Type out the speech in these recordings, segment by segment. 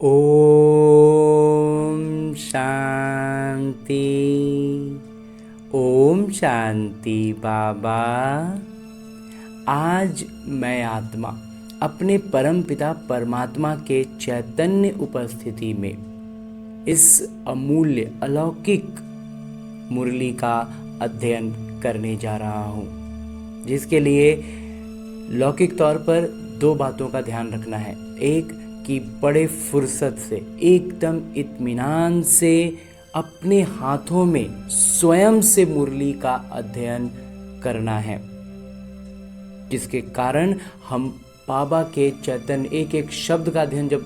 ओम शांति। ओम शांति बाबा। आज मैं आत्मा अपने परमपिता परमात्मा के चैतन्य उपस्थिति में इस अमूल्य अलौकिक मुरली का अध्ययन करने जा रहा हूँ, जिसके लिए लौकिक तौर पर दो बातों का ध्यान रखना है। एक कि बड़े फुर्सत से, एकदम इत्मीनान से अपने हाथों में स्वयं से मुरली का अध्ययन करना है, जिसके कारण हम बाबा के चैतन्य एक एक शब्द का अध्ययन जब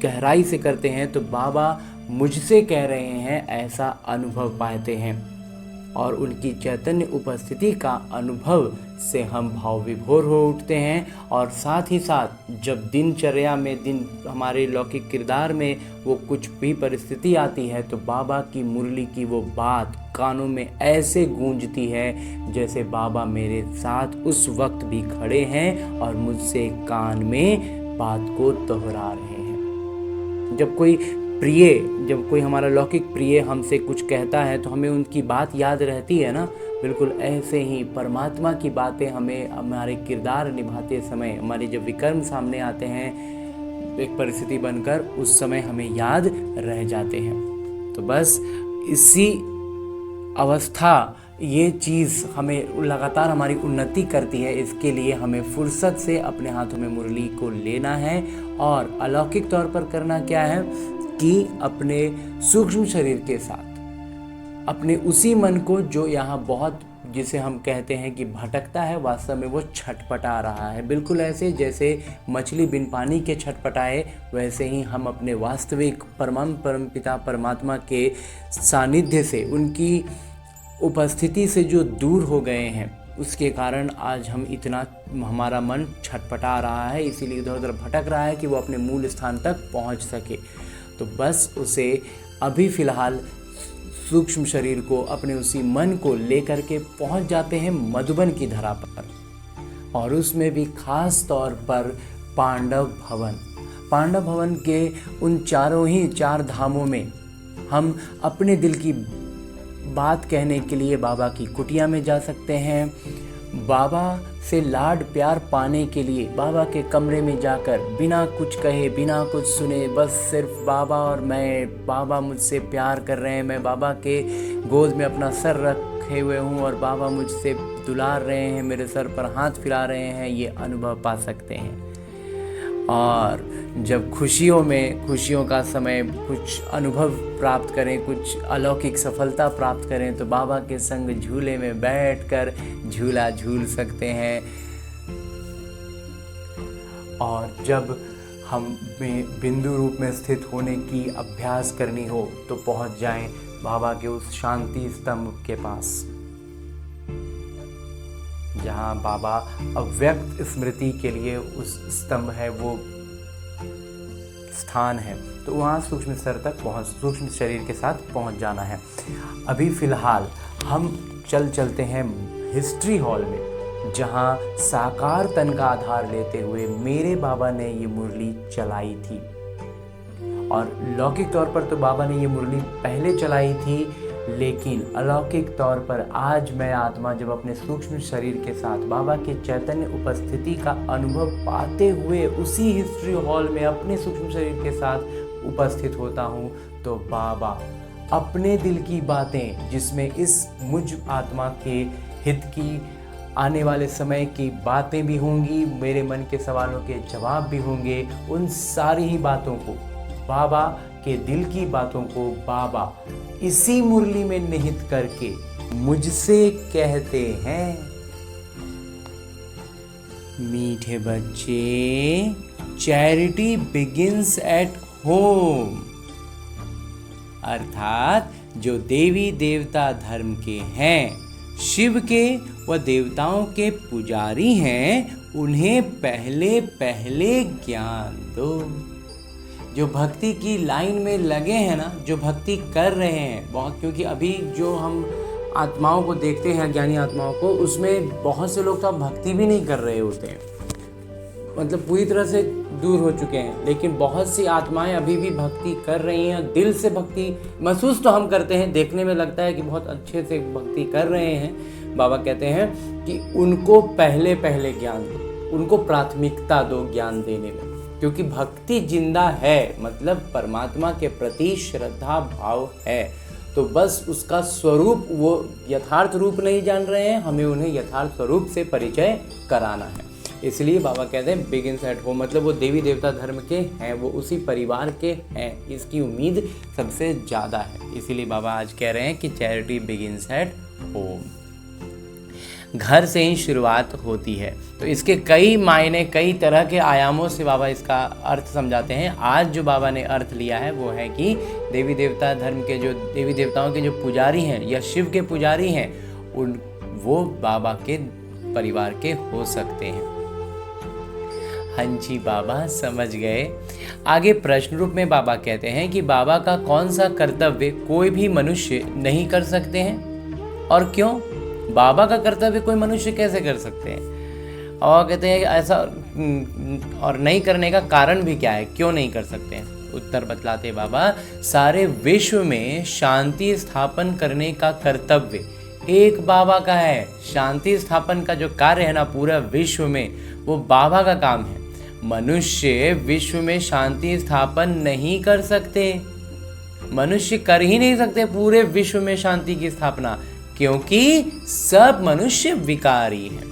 गहराई से करते हैं तो बाबा मुझसे कह रहे हैं ऐसा अनुभव पाते हैं, और उनकी चैतन्य उपस्थिति का अनुभव से हम भाव विभोर हो उठते हैं। और साथ ही साथ जब दिनचर्या में हमारे लौकिक किरदार में वो कुछ भी परिस्थिति आती है तो बाबा की मुरली की वो बात कानों में ऐसे गूंजती है जैसे बाबा मेरे साथ उस वक्त भी खड़े हैं और मुझसे कान में बात को दोहरा रहे हैं। जब कोई हमारा लौकिक प्रिय हमसे कुछ कहता है तो हमें उनकी बात याद रहती है ना। बिल्कुल ऐसे ही परमात्मा की बातें हमें हमारे किरदार निभाते समय, हमारे जब विकर्म सामने आते हैं एक परिस्थिति बनकर, उस समय हमें याद रह जाते हैं। तो बस इसी अवस्था, ये चीज़ हमें लगातार हमारी उन्नति करती है। इसके लिए हमें फुर्सत से अपने हाथों में मुरली को लेना है और अलौकिक तौर पर करना क्या है कि अपने सूक्ष्म शरीर के साथ अपने उसी मन को जो यहाँ बहुत, जिसे हम कहते हैं कि भटकता है, वास्तव में वो छटपटा रहा है। बिल्कुल ऐसे जैसे मछली बिन पानी के छटपटाए, वैसे ही हम अपने वास्तविक परमपिता परमात्मा के सानिध्य से, उनकी उपस्थिति से जो दूर हो गए हैं, उसके कारण आज हमारा मन छटपटा रहा है, इसीलिए इधर उधर भटक रहा है कि वो अपने मूल स्थान तक पहुंच सके। तो बस उसे अभी फ़िलहाल सूक्ष्म शरीर को, अपने उसी मन को लेकर के पहुंच जाते हैं मधुबन की धरा पर, और उसमें भी खास तौर पर पांडव भवन के उन चार धामों में हम अपने दिल की बात कहने के लिए बाबा की कुटिया में जा सकते हैं। बाबा से लाड प्यार पाने के लिए बाबा के कमरे में जाकर बिना कुछ कहे, बिना कुछ सुने, बस सिर्फ बाबा और मैं, बाबा मुझसे प्यार कर रहे हैं, मैं बाबा के गोद में अपना सर रखे हुए हूँ और बाबा मुझसे दुलार रहे हैं, मेरे सर पर हाथ फिरा रहे हैं, ये अनुभव पा सकते हैं। और जब खुशियों का समय कुछ अनुभव प्राप्त करें, कुछ अलौकिक सफलता प्राप्त करें, तो बाबा के संग झूले में बैठकर झूला झूल सकते हैं। और जब हम में बिंदु रूप में स्थित होने की अभ्यास करनी हो तो पहुंच जाएं बाबा के उस शांति स्तंभ के पास, जहाँ बाबा अव्यक्त स्मृति के लिए उस स्तंभ है, वो स्थान है। तो वहाँ सूक्ष्म शरीर के साथ पहुँच जाना है। अभी फ़िलहाल हम चलते हैं हिस्ट्री हॉल में, जहाँ साकार तन का आधार लेते हुए मेरे बाबा ने ये मुरली चलाई थी। और लौकिक तौर पर तो बाबा ने ये मुरली पहले चलाई थी, लेकिन अलौकिक तौर पर आज मैं आत्मा जब अपने सूक्ष्म शरीर के साथ बाबा के चैतन्य उपस्थिति का अनुभव पाते हुए उसी हिस्ट्री हॉल में अपने सूक्ष्म शरीर के साथ उपस्थित होता हूँ, तो बाबा अपने दिल की बातें, जिसमें इस मुझ आत्मा के हित की, आने वाले समय की बातें भी होंगी, मेरे मन के सवालों के जवाब भी होंगे, उन सारी ही बातों को, बाबा के दिल की बातों को बाबा इसी मुरली में निहित करके मुझसे कहते हैं, मीठे बच्चे, चैरिटी बिगिंस एट होम। अर्थात जो देवी देवता धर्म के हैं, शिव के व देवताओं के पुजारी हैं, उन्हें पहले पहले ज्ञान दो। जो भक्ति की लाइन में लगे हैं ना, जो भक्ति कर रहे हैं बहुत, क्योंकि अभी जो हम आत्माओं को देखते हैं, अज्ञानी आत्माओं को, उसमें बहुत से लोग तो भक्ति भी नहीं कर रहे होते हैं, मतलब पूरी तरह से दूर हो चुके हैं, लेकिन बहुत सी आत्माएं अभी भी भक्ति कर रही हैं। दिल से भक्ति महसूस तो हम करते हैं, देखने में लगता है कि बहुत अच्छे से भक्ति कर रहे हैं। बाबा कहते हैं कि उनको पहले पहले ज्ञान दो, उनको प्राथमिकता दो ज्ञान देने में, क्योंकि भक्ति जिंदा है, मतलब परमात्मा के प्रति श्रद्धा भाव है। तो बस उसका स्वरूप, वो यथार्थ रूप नहीं जान रहे हैं, हमें उन्हें यथार्थ स्वरूप से परिचय कराना है। इसलिए बाबा कहते हैं बिगिन्स एट होम, मतलब वो देवी देवता धर्म के हैं, वो उसी परिवार के हैं, इसकी उम्मीद सबसे ज़्यादा है। इसीलिए बाबा आज कह रहे हैं कि चैरिटी बिगिन्स एट होम, घर से ही शुरुआत होती है। तो इसके कई मायने, कई तरह के आयामों से बाबा इसका अर्थ समझाते हैं। आज जो बाबा ने अर्थ लिया है वो है कि देवी देवता धर्म के जो देवी देवताओं के जो पुजारी हैं या शिव के पुजारी हैं, वो बाबा के परिवार के हो सकते हैं। हाँ जी, बाबा समझ गए। आगे प्रश्न रूप में बाबा कहते हैं कि बाबा का कौन सा कर्तव्य कोई भी मनुष्य नहीं कर सकते हैं और क्यों? बाबा का कर्तव्य कोई मनुष्य कैसे कर सकते हैं? और कहते हैं कि ऐसा और नहीं करने का कारण भी क्या है, क्यों नहीं कर सकते हैं? उत्तर बतलाते बाबा, सारे विश्व में शांति स्थापन करने का कर्तव्य एक बाबा का है। शांति स्थापन का जो कार्य है ना पूरा विश्व में, वो बाबा का काम है। मनुष्य विश्व में शांति स्थापन नहीं कर सकते, मनुष्य कर ही नहीं सकते पूरे विश्व में शांति की स्थापना, क्योंकि सब मनुष्य विकारी हैं।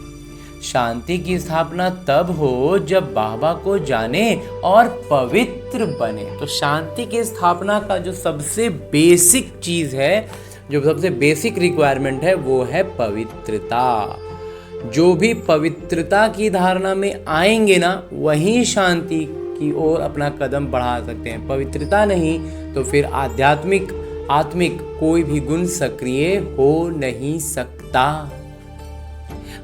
शांति की स्थापना तब हो जब बाबा को जाने और पवित्र बने। तो शांति की स्थापना का जो सबसे बेसिक चीज है, जो सबसे बेसिक रिक्वायरमेंट है, वो है पवित्रता। जो भी पवित्रता की धारणा में आएंगे ना, वही शांति की ओर अपना कदम बढ़ा सकते हैं। पवित्रता नहीं तो फिर आत्मिक कोई भी गुण सक्रिय हो नहीं सकता।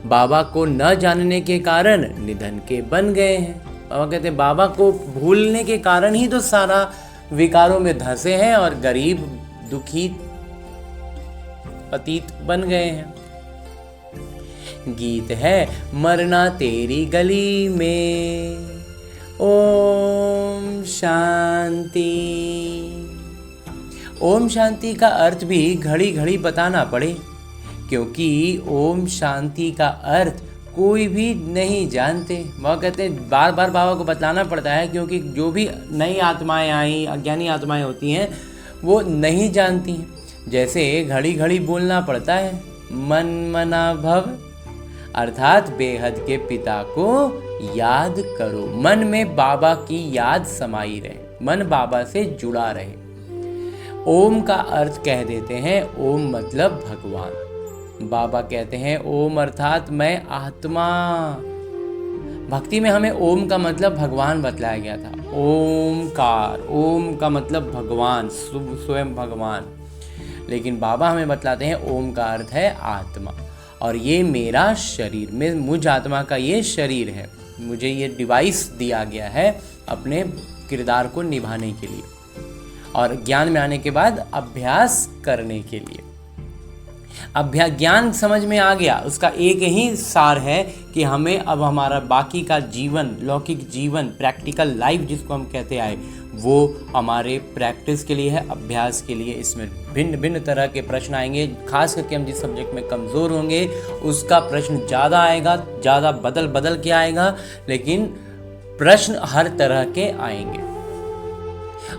बाबा को न जानने के कारण निधन के बन गए हैं। बाबा कहते हैं बाबा को भूलने के कारण ही तो सारा विकारों में धंसे हैं और गरीब दुखी पतित बन गए हैं। गीत है मरना तेरी गली में, ओम शांति। ओम शांति का अर्थ भी घड़ी घड़ी बताना पड़े, क्योंकि ओम शांति का अर्थ कोई भी नहीं जानते। वह कहते हैं बार बार बाबा को बतलाना पड़ता है, क्योंकि जो भी नई आत्माएं आई, अज्ञानी आत्माएं होती हैं, वो नहीं जानती हैं। जैसे घड़ी घड़ी बोलना पड़ता है, मन मना भव, अर्थात बेहद के पिता को याद करो। मन में बाबा की याद समाई रहे, मन बाबा से जुड़ा रहे। ओम का अर्थ कह देते हैं, ओम मतलब भगवान। बाबा कहते हैं ओम अर्थात मैं आत्मा। भक्ति में हमें ओम का मतलब भगवान बतलाया गया था। ओमकार, ओम का मतलब भगवान, स्वयं भगवान। लेकिन बाबा हमें बतलाते हैं ओम का अर्थ है आत्मा, और ये मेरा शरीर, में मुझ आत्मा का ये शरीर है। मुझे ये डिवाइस दिया गया है अपने किरदार को निभाने के लिए और ज्ञान में आने के बाद अभ्यास करने के लिए। ज्ञान समझ में आ गया, उसका एक ही सार है कि हमें अब हमारा बाकी का जीवन, लौकिक जीवन, प्रैक्टिकल लाइफ जिसको हम कहते आए, वो हमारे प्रैक्टिस के लिए है, अभ्यास के लिए। इसमें भिन्न भिन्न तरह के प्रश्न आएंगे, खास करके हम जिस सब्जेक्ट में कमज़ोर होंगे उसका प्रश्न ज़्यादा आएगा, ज़्यादा बदल के आएगा, लेकिन प्रश्न हर तरह के आएंगे।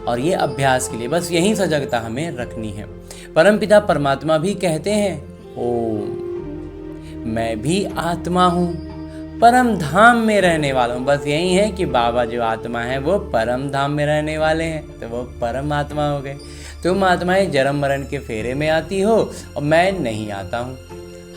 और ये अभ्यास के लिए बस यही सजगता हमें रखनी है। परमपिता परमात्मा भी कहते हैं ओम, मैं भी आत्मा हूँ, परम धाम में रहने वाला हूँ। बस यही है कि बाबा जो आत्मा है वो परम धाम में रहने वाले हैं, तो वो परम आत्मा हो गए। तुम आत्माएं जन्म मरण के फेरे में आती हो और मैं नहीं आता हूँ।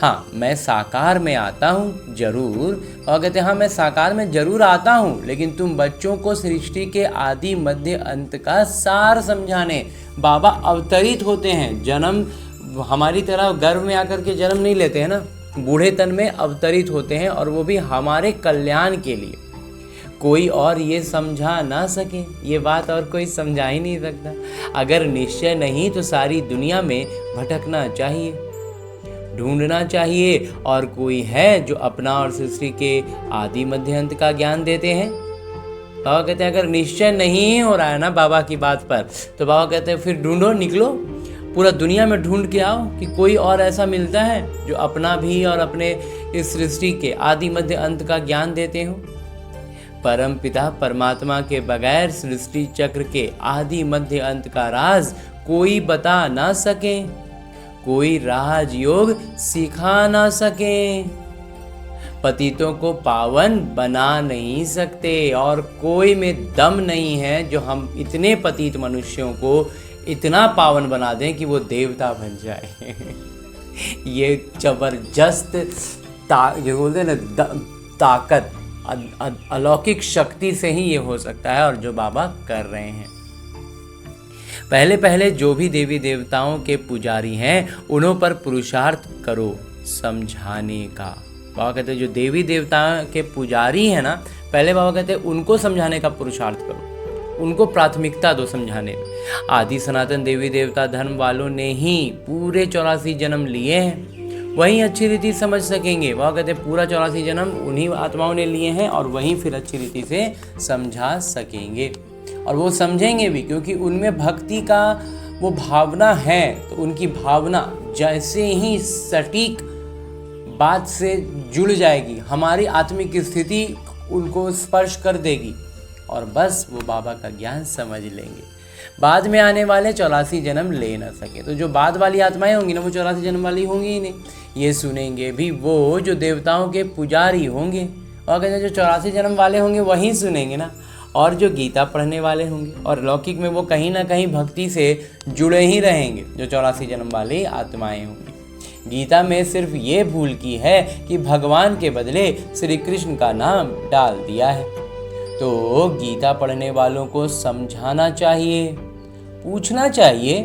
हाँ, मैं साकार में आता हूँ जरूर। और कहते हैं हाँ, मैं साकार में जरूर आता हूँ, लेकिन तुम बच्चों को सृष्टि के आदि मध्य अंत का सार समझाने बाबा अवतरित होते हैं। जन्म हमारी तरह गर्भ में आकर के जन्म नहीं लेते हैं ना, बूढ़े तन में अवतरित होते हैं, और वो भी हमारे कल्याण के लिए। कोई और ये समझा ना सके, ये बात और कोई समझा ही नहीं सकता। अगर निश्चय नहीं तो सारी दुनिया में भटकना चाहिए, ढूंढना चाहिए, और कोई है जो अपना और सृष्टि के आदि मध्य अंत का ज्ञान देते हैं। बाबा कहते हैं अगर निश्चय नहीं हो रहा है ना बाबा की बात पर, तो बाबा कहते हैं फिर ढूंढो, निकलो पूरा दुनिया में ढूंढ के आओ कि कोई और ऐसा मिलता है जो अपना भी और अपने इस सृष्टि के आदि मध्य अंत का ज्ञान देते हो। परम पिता परमात्मा के बगैर सृष्टि चक्र के आदि मध्य अंत का राज कोई बता ना सके, कोई राजयोग सिखा ना सके, पतितों को पावन बना नहीं सकते, और कोई में दम नहीं है जो हम इतने पतित मनुष्यों को इतना पावन बना दें कि वो देवता बन जाए। ये जबरदस्त जो बोलते हैं ना ताकत, अलौकिक शक्ति से ही ये हो सकता है, और जो बाबा कर रहे हैं। पहले पहले जो भी देवी देवताओं के पुजारी हैं उन्हों पर पुरुषार्थ करो समझाने का। बाबा कहते हैं जो देवी देवता के पुजारी हैं ना, पहले बाबा कहते हैं उनको समझाने का पुरुषार्थ करो, उनको प्राथमिकता दो समझाने में। आदि सनातन देवी देवता धर्म वालों ने ही पूरे 84 जन्म लिए हैं, वहीं अच्छी रीति समझ सकेंगे। बाबा कहते हैं पूरा 84 जन्म उन्हीं आत्माओं ने लिए हैं, और वहीं फिर अच्छी रीति से समझा सकेंगे, और वो समझेंगे भी, क्योंकि उनमें भक्ति का वो भावना है। तो उनकी भावना जैसे ही सटीक बात से जुड़ जाएगी, हमारी आत्मिक स्थिति उनको स्पर्श कर देगी, और बस वो बाबा का ज्ञान समझ लेंगे। बाद में आने वाले 84 जन्म ले ना सके, तो जो बाद वाली आत्माएं होंगी ना, वो 84 जन्म वाली होंगी ही नहीं। ये सुनेंगे भी वो जो देवताओं के पुजारी होंगे, और कहते हैं जो 84 जन्म वाले होंगे वही सुनेंगे ना, और जो गीता पढ़ने वाले होंगे, और लौकिक में वो कहीं ना कहीं भक्ति से जुड़े ही रहेंगे, जो 84 जन्म वाली आत्माएं होंगी। गीता में सिर्फ ये भूल की है कि भगवान के बदले श्री कृष्ण का नाम डाल दिया है। तो गीता पढ़ने वालों को समझाना चाहिए, पूछना चाहिए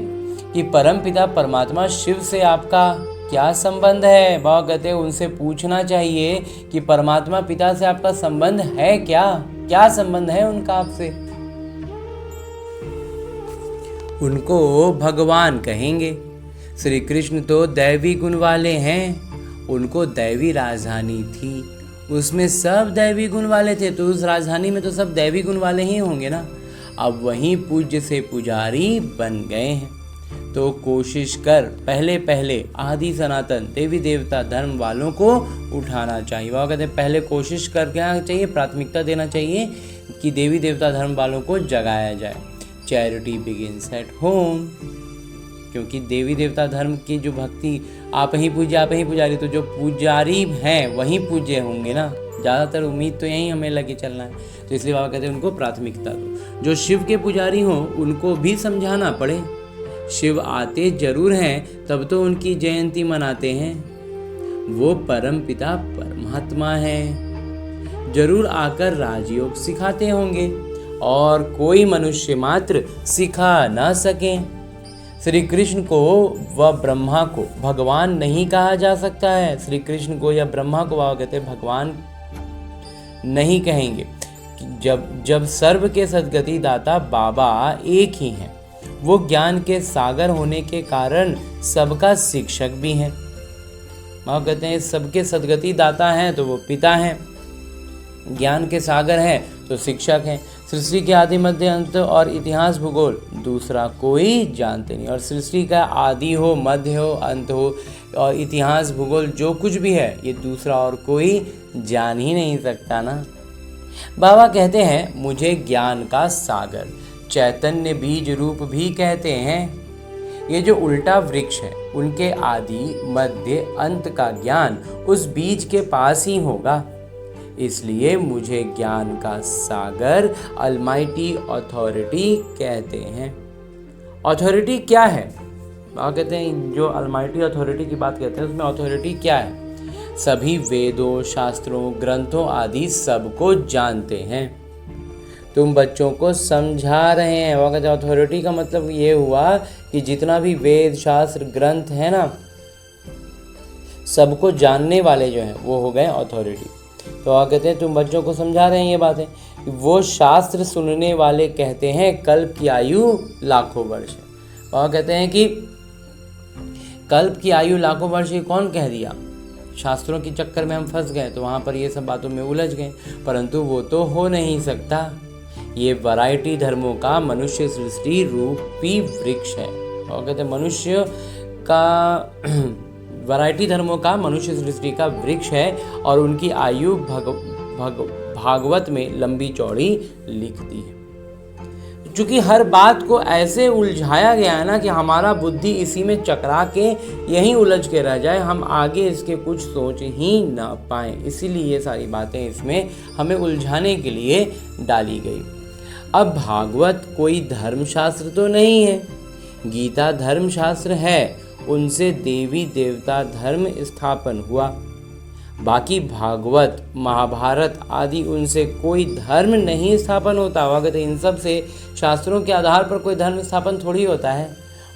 कि परमपिता परमात्मा शिव से आपका क्या संबंध है। बाबा कहते हैं उनसे पूछना चाहिए कि परमात्मा पिता से आपका संबंध है क्या संबंध है उनका आपसे। उनको भगवान कहेंगे। श्री कृष्ण तो दैवी गुण वाले हैं, उनको दैवी राजधानी थी, उसमें सब दैवी गुण वाले थे, तो उस राजधानी में तो सब दैवी गुण वाले ही होंगे ना। अब वहीं पूज्य से पुजारी बन गए हैं, तो कोशिश कर पहले पहले आदि सनातन देवी देवता धर्म वालों को उठाना चाहिए। वह कहते हैं पहले कोशिश करना चाहिए, प्राथमिकता देना चाहिए कि देवी देवता धर्म वालों को जगाया जाए। चैरिटी बिगिंस एट होम, क्योंकि देवी देवता धर्म की जो भक्ति आप ही पुजारी, तो जो पुजारी हैं वही पूज्य होंगे ना। ज़्यादातर उम्मीद तो यही हमें लगे चलना है, तो इसलिए बाबा कहते हैं उनको प्राथमिकता दो। जो शिव के पुजारी हों उनको भी समझाना पड़े। शिव आते जरूर हैं, तब तो उनकी जयंती मनाते हैं। वो परम पिता परमात्मा हैं, जरूर आकर राजयोग सिखाते होंगे, और कोई मनुष्य मात्र सिखा ना सके। श्री कृष्ण को व ब्रह्मा को भगवान नहीं कहा जा सकता है। श्री कृष्ण को या ब्रह्मा को बाबा कहते हैं भगवान नहीं कहेंगे। जब सर्व के सद्गति दाता बाबा एक ही हैं, वो ज्ञान के सागर होने के कारण सबका शिक्षक भी हैं। बाबा कहते हैं सबके सद्गति दाता हैं तो वो पिता हैं, ज्ञान के सागर हैं तो शिक्षक हैं। सृष्टि के आदि मध्य अंत और इतिहास भूगोल दूसरा कोई जानते नहीं, और सृष्टि का आदि हो, मध्य हो, अंत हो, और इतिहास भूगोल जो कुछ भी है ये दूसरा और कोई जान ही नहीं सकता ना। बाबा कहते हैं मुझे ज्ञान का सागर, चैतन्य बीज रूप भी कहते हैं। ये जो उल्टा वृक्ष है उनके आदि मध्य अंत का ज्ञान उस बीज के पास ही होगा, इसलिए मुझे ज्ञान का सागर अलमाइटी अथॉरिटी कहते हैं। अथॉरिटी क्या है? बाबा कहते हैं जो अलमाइटी अथॉरिटी की बात कहते हैं उसमें अथॉरिटी क्या है? सभी वेदों, शास्त्रों, ग्रंथों आदि सबको जानते हैं, तुम बच्चों को समझा रहे हैं। बाबा कहते हैं अथॉरिटी का मतलब ये हुआ कि जितना भी वेद, शास्त्र, ग्रंथ है ना, सबको जानने वाले जो हैं वो हो गए अथॉरिटी। तो बाबा कहते हैं तुम बच्चों को समझा रहे हैं ये बातें। वो शास्त्र सुनने वाले कहते हैं कल्प की आयु लाखों वर्ष है। बाबा कहते हैं कि कल्प की आयु लाखों वर्ष ये कौन कह दिया? शास्त्रों के चक्कर में हम फंस गए तो वहाँ पर ये सब बातों में उलझ गए, परंतु वो तो हो नहीं सकता। ये वैरायटी धर्मों का मनुष्य सृष्टि रूपी वृक्ष है। और कहते हैं मनुष्य का वैरायटी धर्मों का मनुष्य सृष्टि का वृक्ष है और उनकी आयु भागवत में लंबी चौड़ी लिख दी है। चूंकि हर बात को ऐसे उलझाया गया है ना कि हमारा बुद्धि इसी में चकरा के यहीं उलझ के रह जाए, हम आगे इसके कुछ सोच ही ना पाए, इसीलिए ये सारी बातें इसमें हमें उलझाने के लिए डाली गई। अब भागवत कोई धर्मशास्त्र तो नहीं है, गीता धर्मशास्त्र है, उनसे देवी देवता धर्म स्थापन हुआ। बाकी भागवत महाभारत आदि उनसे कोई धर्म नहीं स्थापन होता हुआ। कहते इन सब से शास्त्रों के आधार पर कोई धर्म स्थापन थोड़ी होता है,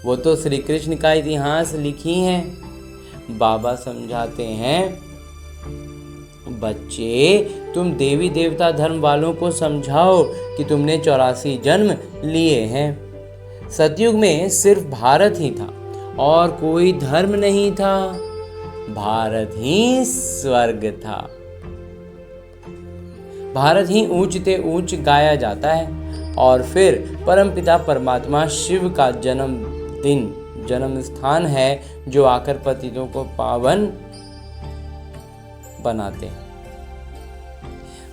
वो तो श्री कृष्ण का इतिहास लिखी हैं। बाबा समझाते हैं, बच्चे तुम देवी देवता धर्म वालों को समझाओ कि तुमने 84 जन्म लिए हैं। सतयुग में सिर्फ भारत ही था और कोई धर्म नहीं था, भारत ही स्वर्ग था। भारत ही ऊंच ते ऊंच गाया जाता है और फिर परमपिता परमात्मा शिव का जन्म स्थान है, जो आकर पतितों को पावन बनाते हैं।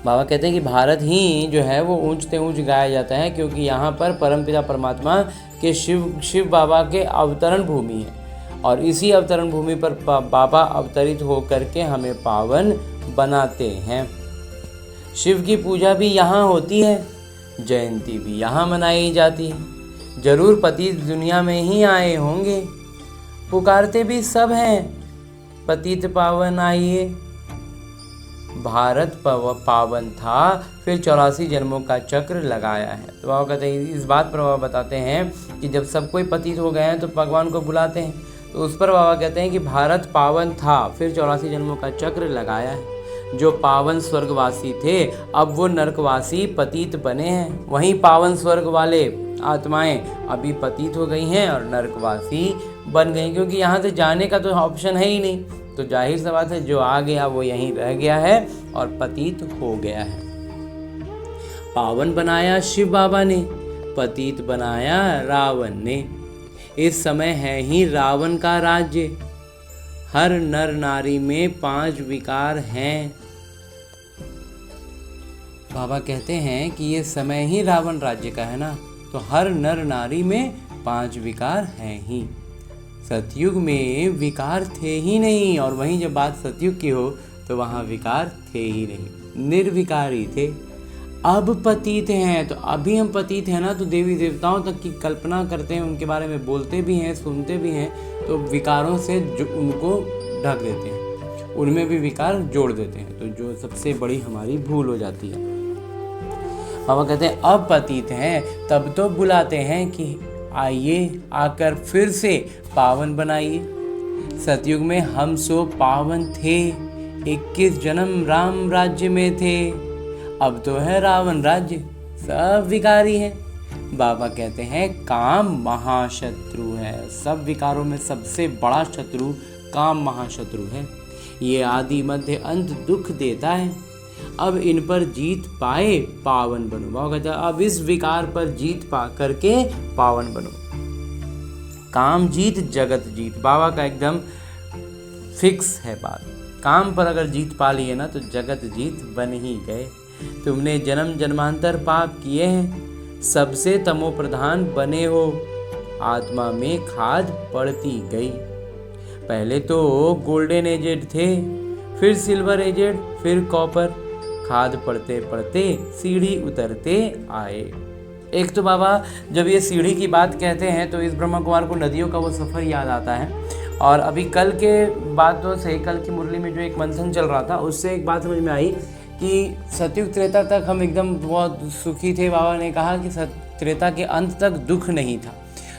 बाबा कहते हैं कि भारत ही जो है वो ऊंच ते ऊंच गाया जाता है, क्योंकि यहाँ पर परमपिता परमात्मा के शिव बाबा के अवतरण भूमि है और इसी अवतरण भूमि पर बाबा अवतरित होकर के हमें पावन बनाते हैं। शिव की पूजा भी यहाँ होती है, जयंती भी यहाँ मनाई जाती है। जरूर पतित दुनिया में ही आए होंगे, पुकारते भी सब हैं, पतित पावन आइए। भारत पावन था, फिर 84 जन्मों का चक्र लगाया है। तो बाबा कहते हैं, इस बात पर बाबा बताते हैं कि जब सब कोई पतित हो गए हैं तो भगवान को बुलाते हैं। तो उस पर बाबा कहते हैं कि भारत पावन था, फिर 84 जन्मों का चक्र लगाया है। जो पावन स्वर्गवासी थे अब वो नरकवासी पतित बने हैं, वहीं पावन स्वर्ग वाले आत्माएं अभी पतित हो गई हैं और नरकवासी बन गई, क्योंकि यहाँ से जाने का तो ऑप्शन है ही नहीं। तो जाहिर सी बात है, जो आ गया वो यहीं रह गया है और पतित हो गया है। पावन बनाया शिव बाबा ने, पतित बनाया रावण ने। इस समय है ही रावण का राज्य। हर नर नारी में 5 विकार हैं। बाबा कहते हैं कि ये समय ही रावण राज्य का है ना, तो हर नर नारी में 5 विकार हैं ही। सतयुग में विकार थे ही नहीं, और वहीं जब बात सतयुग की हो तो वहाँ विकार थे ही नहीं, निर्विकारी थे। अब पतित हैं, तो अभी हम पतित हैं ना, तो देवी देवताओं तक की कल्पना करते हैं, उनके बारे में बोलते भी हैं, सुनते भी हैं, तो विकारों से जो उनको ढक देते हैं, उनमें भी विकार जोड़ देते हैं, तो जो सबसे बड़ी हमारी भूल हो जाती है। बाबा कहते हैं अब पतित हैं, तब तो बुलाते हैं कि आइए, आकर फिर से पावन बनाइए। सतयुग में हम सो पावन थे, 21 जन्म राम राज्य में थे, अब तो है रावण राज्य, सब विकारी हैं। बाबा कहते हैं काम महाशत्रु है, सब विकारों में सबसे बड़ा शत्रु काम महाशत्रु है। ये आदि मध्य अंत दुख देता है, अब इन पर जीत पाए पावन बनो। बाबा कहते हैं अब इस विकार पर जीत पा करके पावन बनो। काम जीत जगत जीत, बाबा का एकदम फिक्स है बात। काम पर अगर जीत पा लिए ना तो जगत जीत बन ही गए। तुमने जन्म जन्मांतर पाप किए हैं, सबसे तमो प्रधान बने हो, आत्मा में खाद पड़ती गई। पहले तो गोल्डन एजेड थे, फिर सिल्वर एजेड, फिर कॉपर, खाद पड़ते पड़ते सीढ़ी उतरते आए। एक तो बाबा जब ये सीढ़ी की बात कहते हैं तो इस ब्रह्मा कुमार को नदियों का वो सफ़र याद आता है। और अभी कल के बातों से, कल की मुरली में जो एक मंथन चल रहा था, उससे एक बात समझ में आई कि सतयुग त्रेता तक हम एकदम बहुत सुखी थे। बाबा ने कहा कि त्रेता के अंत तक दुख नहीं था,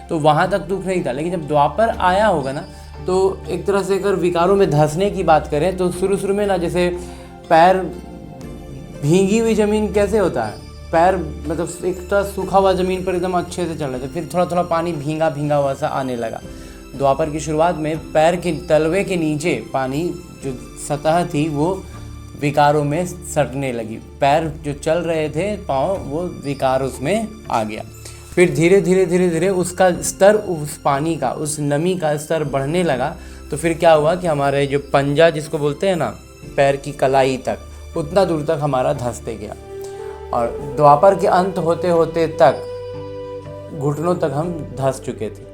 तो वहाँ तक दुख नहीं था, लेकिन जब द्वापर आया होगा ना, तो एक तरह से अगर विकारों में धंसने की बात करें तो शुरू में ना, जैसे पैर भीगी हुई ज़मीन कैसे होता है, पैर मतलब एक तरह सूखा हुआ ज़मीन पर एकदम अच्छे से चल रहे थे, फिर थोड़ा थोड़ा पानी भींगा भींगा हुआ सा आने लगा। द्वापर की शुरुआत में पैर के तलवे के नीचे पानी जो सतह थी वो विकारों में सटने लगी। पैर जो चल रहे थे, पाँव, वो विकार उसमें आ गया। फिर धीरे धीरे धीरे धीरे उसका स्तर, उस पानी का, उस नमी का स्तर बढ़ने लगा। तो फिर क्या हुआ कि हमारे जो पंजा जिसको बोलते हैं ना, पैर की कलाई तक, उतना दूर तक हमारा धंसते गया। और द्वापर के अंत होते होते तक घुटनों तक हम धंस चुके थे।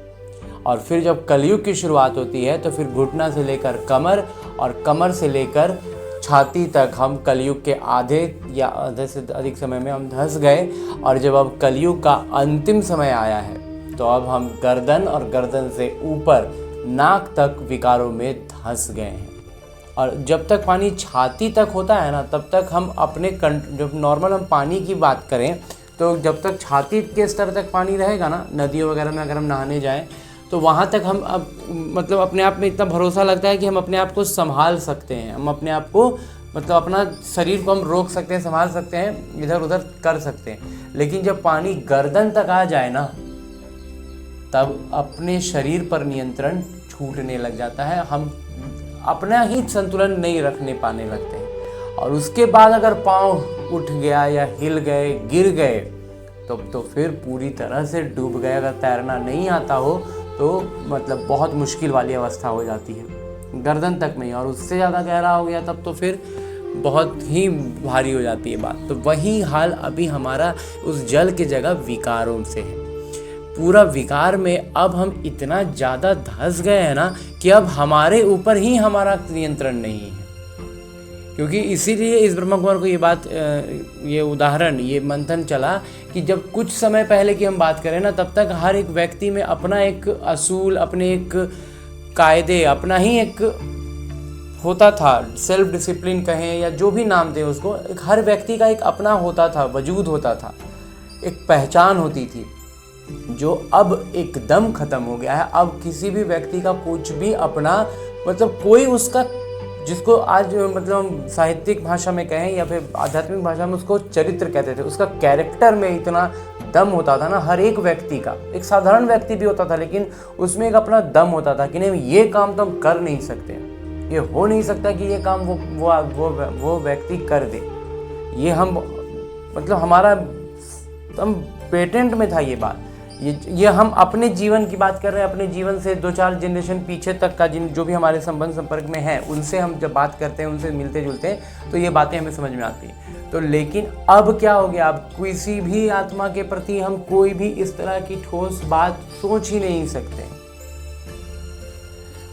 और फिर जब कलयुग की शुरुआत होती है तो फिर घुटना से लेकर कमर और कमर से लेकर छाती तक हम कलयुग के आधे या आधे से अधिक समय में हम धंस गए। और जब अब कलयुग का अंतिम समय आया है तो अब हम गर्दन और गर्दन से ऊपर नाक तक विकारों में धंस गए हैं। और जब तक पानी छाती तक होता है ना, तब तक हम अपने जब नॉर्मल हम पानी की बात करें तो जब तक छाती के स्तर तक पानी रहेगा ना, नदियों वगैरह में अगर हम नहाने जाएं तो वहाँ तक हम अब मतलब अपने आप में इतना भरोसा लगता है कि हम अपने आप को संभाल सकते हैं, हम अपने आप को मतलब अपना शरीर को हम रोक सकते हैं, संभाल सकते हैं, इधर उधर कर सकते हैं। लेकिन जब पानी गर्दन तक आ जाए ना, तब अपने शरीर पर नियंत्रण छूटने लग जाता है, हम अपना ही संतुलन नहीं रखने पाने लगते हैं। और उसके बाद अगर पाँव उठ गया या हिल गए, गिर गए, तो फिर पूरी तरह से डूब गए। अगर तैरना नहीं आता हो तो मतलब बहुत मुश्किल वाली अवस्था हो जाती है, गर्दन तक नहीं, और उससे ज़्यादा गहरा हो गया तब तो फिर बहुत ही भारी हो जाती है बात। तो वही हाल अभी हमारा उस जल की जगह विकारों से है। पूरा विकार में अब हम इतना ज़्यादा धंस गए हैं ना कि अब हमारे ऊपर ही हमारा नियंत्रण नहीं है। क्योंकि इसीलिए इस ब्रह्मा कुमार को ये बात, ये उदाहरण, ये मंथन चला कि जब कुछ समय पहले की हम बात करें ना, तब तक हर एक व्यक्ति में अपना एक असूल, अपने एक कायदे, अपना ही एक होता था, सेल्फ डिसिप्लिन कहें या जो भी नाम दें उसको, एक हर व्यक्ति का एक अपना होता था, वजूद होता था, एक पहचान होती थी, जो अब एकदम ख़त्म हो गया है। अब किसी भी व्यक्ति का कुछ भी अपना मतलब कोई उसका, जिसको आज मतलब साहित्यिक भाषा में कहें या फिर आध्यात्मिक भाषा में उसको चरित्र कहते थे, उसका कैरेक्टर में इतना दम होता था ना, हर एक व्यक्ति का, एक साधारण व्यक्ति भी होता था लेकिन उसमें एक अपना दम होता था कि नहीं, ये काम तो हम कर नहीं सकते, ये हो नहीं सकता कि ये काम वो व्यक्ति कर दे, ये हम मतलब हमारा हम पेटेंट में था ये बात। ये हम अपने जीवन की बात कर रहे हैं, अपने जीवन से 2-4 जनरेशन पीछे तक का जो भी हमारे संबंध संपर्क में है, उनसे हम जब बात करते हैं, उनसे मिलते जुलते हैं, तो ये बातें हमें समझ में आती हैं। तो लेकिन अब क्या हो गया, अब किसी भी आत्मा के प्रति हम कोई भी इस तरह की ठोस बात सोच ही नहीं सकते।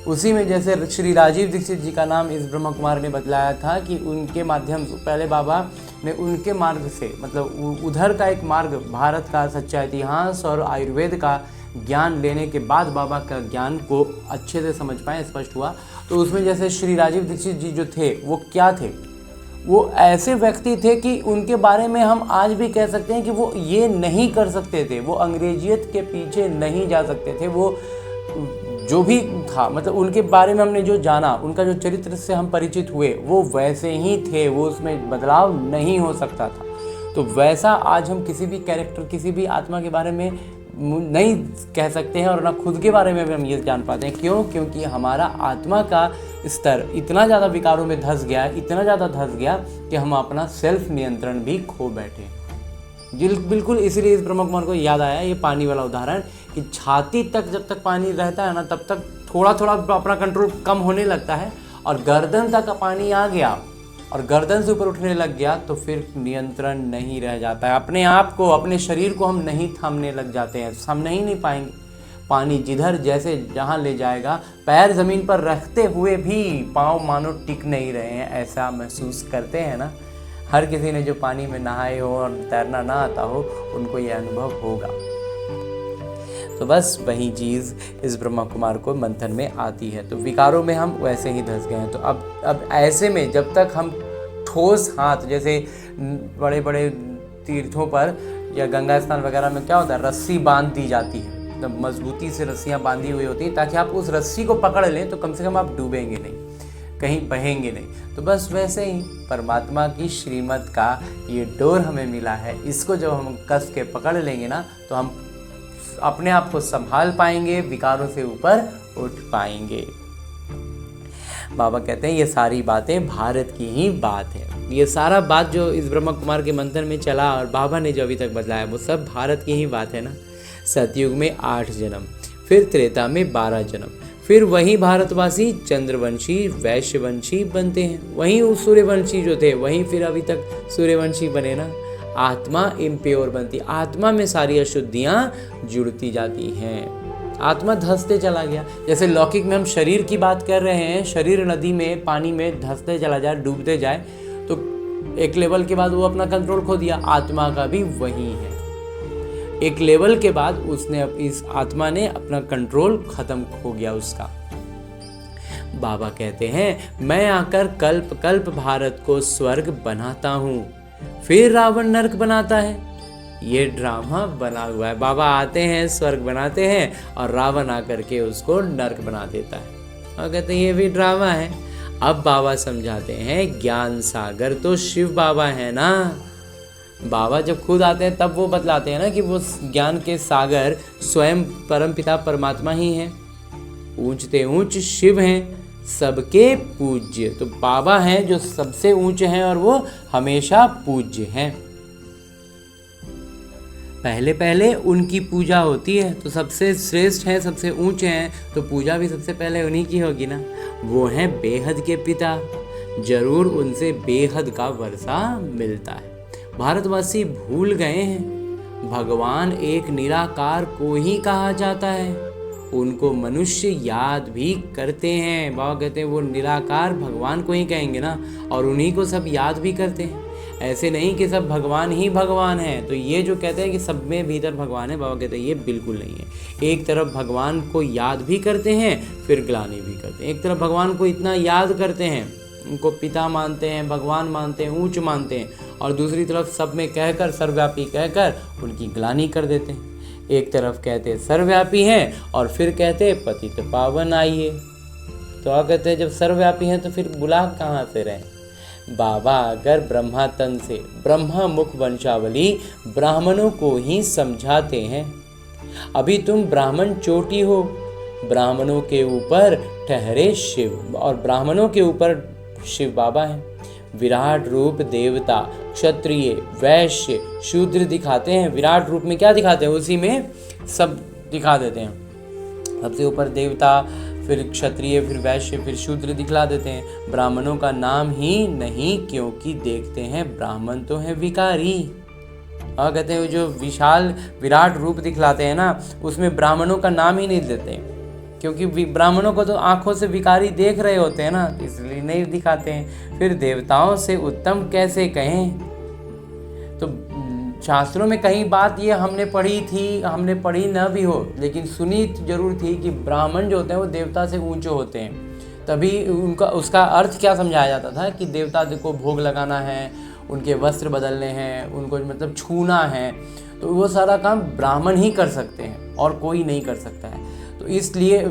उसी में जैसे श्री राजीव दीक्षित जी का नाम इस ब्रह्मा कुमार ने बतलाया था कि उनके माध्यम से पहले बाबा ने उनके मार्ग से, मतलब उधर का एक मार्ग, भारत का सच्चा इतिहास और आयुर्वेद का ज्ञान लेने के बाद बाबा का ज्ञान को अच्छे से समझ पाए, स्पष्ट हुआ। तो उसमें जैसे श्री राजीव दीक्षित जी जो थे, वो क्या थे, वो ऐसे व्यक्ति थे कि उनके बारे में हम आज भी कह सकते हैं कि वो ये नहीं कर सकते थे, वो अंग्रेजियत के पीछे नहीं जा सकते थे, वो जो भी था, मतलब उनके बारे में हमने जो जाना, उनका जो चरित्र से हम परिचित हुए, वो वैसे ही थे, वो उसमें बदलाव नहीं हो सकता था। तो वैसा आज हम किसी भी कैरेक्टर, किसी भी आत्मा के बारे में नहीं कह सकते हैं, और ना खुद के बारे में भी हम ये जान पाते हैं। क्यों? क्योंकि हमारा आत्मा का स्तर इतना ज़्यादा विकारों में धंस गया, इतना ज़्यादा धंस गया कि हम अपना सेल्फ नियंत्रण भी खो बैठे। बिल्कुल इसीलिए इस ब्रह्मा कुमार को याद आया ये पानी वाला उदाहरण कि छाती तक जब तक पानी रहता है ना, तब तक थोड़ा थोड़ा अपना कंट्रोल कम होने लगता है, और गर्दन तक पानी आ गया और गर्दन से ऊपर उठने लग गया तो फिर नियंत्रण नहीं रह जाता है। अपने आप को, अपने शरीर को हम नहीं थामने लग जाते हैं, हम नहीं पाएंगे। पानी जिधर जैसे जहाँ ले जाएगा, पैर ज़मीन पर रखते हुए भी पाँव मानो टिक नहीं रहे हैं, ऐसा महसूस करते हैं ना। हर किसी ने जो पानी में नहाए हो और तैरना ना आता हो, उनको ये अनुभव होगा। तो बस वही चीज़ इस ब्रह्मा कुमार को मंथन में आती है। तो विकारों में हम वैसे ही धंस गए हैं। तो अब ऐसे में जब तक हम ठोस हाथ, जैसे बड़े बड़े तीर्थों पर या गंगा स्नान वगैरह में क्या होता है, रस्सी बांध दी जाती है, तो मजबूती से रस्सियाँ बांधी हुई होती हैं ताकि आप उस रस्सी को पकड़ लें तो कम से कम आप डूबेंगे नहीं, कहीं बहेंगे नहीं। तो बस वैसे ही परमात्मा की श्रीमत का ये डोर हमें मिला है, इसको जब हम कस के पकड़ लेंगे ना, तो हम अपने आप को संभाल पाएंगे, विकारों से ऊपर उठ पाएंगे। बाबा कहते हैं ये सारी बातें भारत की ही बात है। ये सारा बात जो इस ब्रह्मा कुमार के मंथन में चला और बाबा ने जो अभी तक बतलाया वो सब भारत की ही बात है ना। सतयुग में 8 जन्म, फिर त्रेता में 12 जन्म, फिर वही भारतवासी चंद्रवंशी वैश्यवंशी बनते हैं, वहीं उस सूर्यवंशी जो थे वहीं फिर अभी तक सूर्यवंशी बने ना। आत्मा इम्प्योर बनती, आत्मा में सारी अशुद्धियाँ जुड़ती जाती हैं, आत्मा धंसते चला गया। जैसे लौकिक में हम शरीर की बात कर रहे हैं, शरीर नदी में पानी में धंसते चला जाए, डूबते जाए तो एक लेवल के बाद वो अपना कंट्रोल खो दिया। आत्मा का भी वही है, एक लेवल के बाद उसने इस आत्मा ने अपना कंट्रोल खत्म हो गया उसका। बाबा कहते हैं मैं आकर कल्प कल्प भारत को स्वर्ग बनाता हूँ, फिर रावण नरक बनाता है। ये ड्रामा बना हुआ है, बाबा आते हैं स्वर्ग बनाते हैं और रावण आकर के उसको नरक बना देता है और कहते हैं ये भी ड्रामा है। अब बाबा समझाते हैं ज्ञान सागर तो शिव बाबा है ना। बाबा जब खुद आते हैं तब वो बतलाते हैं ना कि वो ज्ञान के सागर स्वयं परमपिता परमात्मा ही हैं, ऊंचते ऊंच शिव हैं, सबके पूज्य। तो बाबा हैं जो सबसे ऊंचे हैं और वो हमेशा पूज्य हैं। पहले पहले उनकी पूजा होती है, तो सबसे श्रेष्ठ हैं, सबसे ऊंचे हैं, तो पूजा भी सबसे पहले उन्हीं की होगी ना। वो हैं बेहद के पिता, जरूर उनसे बेहद का वर्षा मिलता है। भारतवासी भूल गए हैं भगवान एक निराकार को ही कहा जाता है, उनको मनुष्य याद भी करते हैं। बाबा कहते हैं वो निराकार भगवान को ही कहेंगे ना, और उन्हीं को सब याद भी करते हैं। ऐसे नहीं कि सब भगवान ही भगवान है। तो ये जो कहते हैं कि सब में भीतर भगवान है, बाबा कहते हैं ये बिल्कुल नहीं है। एक तरफ भगवान को याद भी करते हैं, फिर ग्लानि भी करते हैं। एक तरफ भगवान को इतना याद करते हैं, उनको पिता मानते हैं, भगवान मानते हैं, ऊंच मानते हैं, और दूसरी तरफ सब में कहकर सर्वव्यापी कहकर उनकी ग्लानि कर देते हैं। एक तरफ कहते सर्वव्यापी हैं और फिर कहते पतित पावन आइए। तो आप कहते हैं जब सर्वव्यापी हैं तो फिर बुला कहाँ से रहें। बाबा अगर ब्रह्मा तन से ब्रह्मा मुख वंशावली ब्राह्मणों को ही समझाते हैं। अभी तुम ब्राह्मण चोटी हो, ब्राह्मणों के ऊपर ठहरे शिव, और ब्राह्मणों के ऊपर शिव बाबा हैं। विराट रूप देवता, क्षत्रिय, वैश्य, शूद्र दिखाते हैं। विराट रूप में क्या दिखाते हैं, उसी में सब दिखा देते हैं। सबसे ऊपर देवता, फिर क्षत्रिय, फिर वैश्य, फिर शूद्र दिखला देते हैं। ब्राह्मणों का नाम ही नहीं, क्योंकि देखते हैं ब्राह्मण तो है विकारी। और कहते हैं जो विशाल विराट रूप दिखलाते हैं ना, उसमें ब्राह्मणों का नाम ही नहीं देते हैं, क्योंकि ब्राह्मणों को तो आंखों से विकारी देख रहे होते हैं ना, इसलिए नहीं दिखाते हैं। फिर देवताओं से उत्तम कैसे कहें। तो शास्त्रों में कहीं बात ये हमने पढ़ी थी, हमने पढ़ी न भी हो, लेकिन सुनी जरूर थी कि ब्राह्मण जो होते हैं वो देवता से ऊंचे होते हैं। तभी उनका उसका अर्थ क्या समझाया जाता था कि देवता को भोग लगाना है, उनके वस्त्र बदलने हैं, उनको मतलब छूना है, तो वो सारा काम ब्राह्मण ही कर सकते हैं और कोई नहीं कर सकता है। तो इसलिए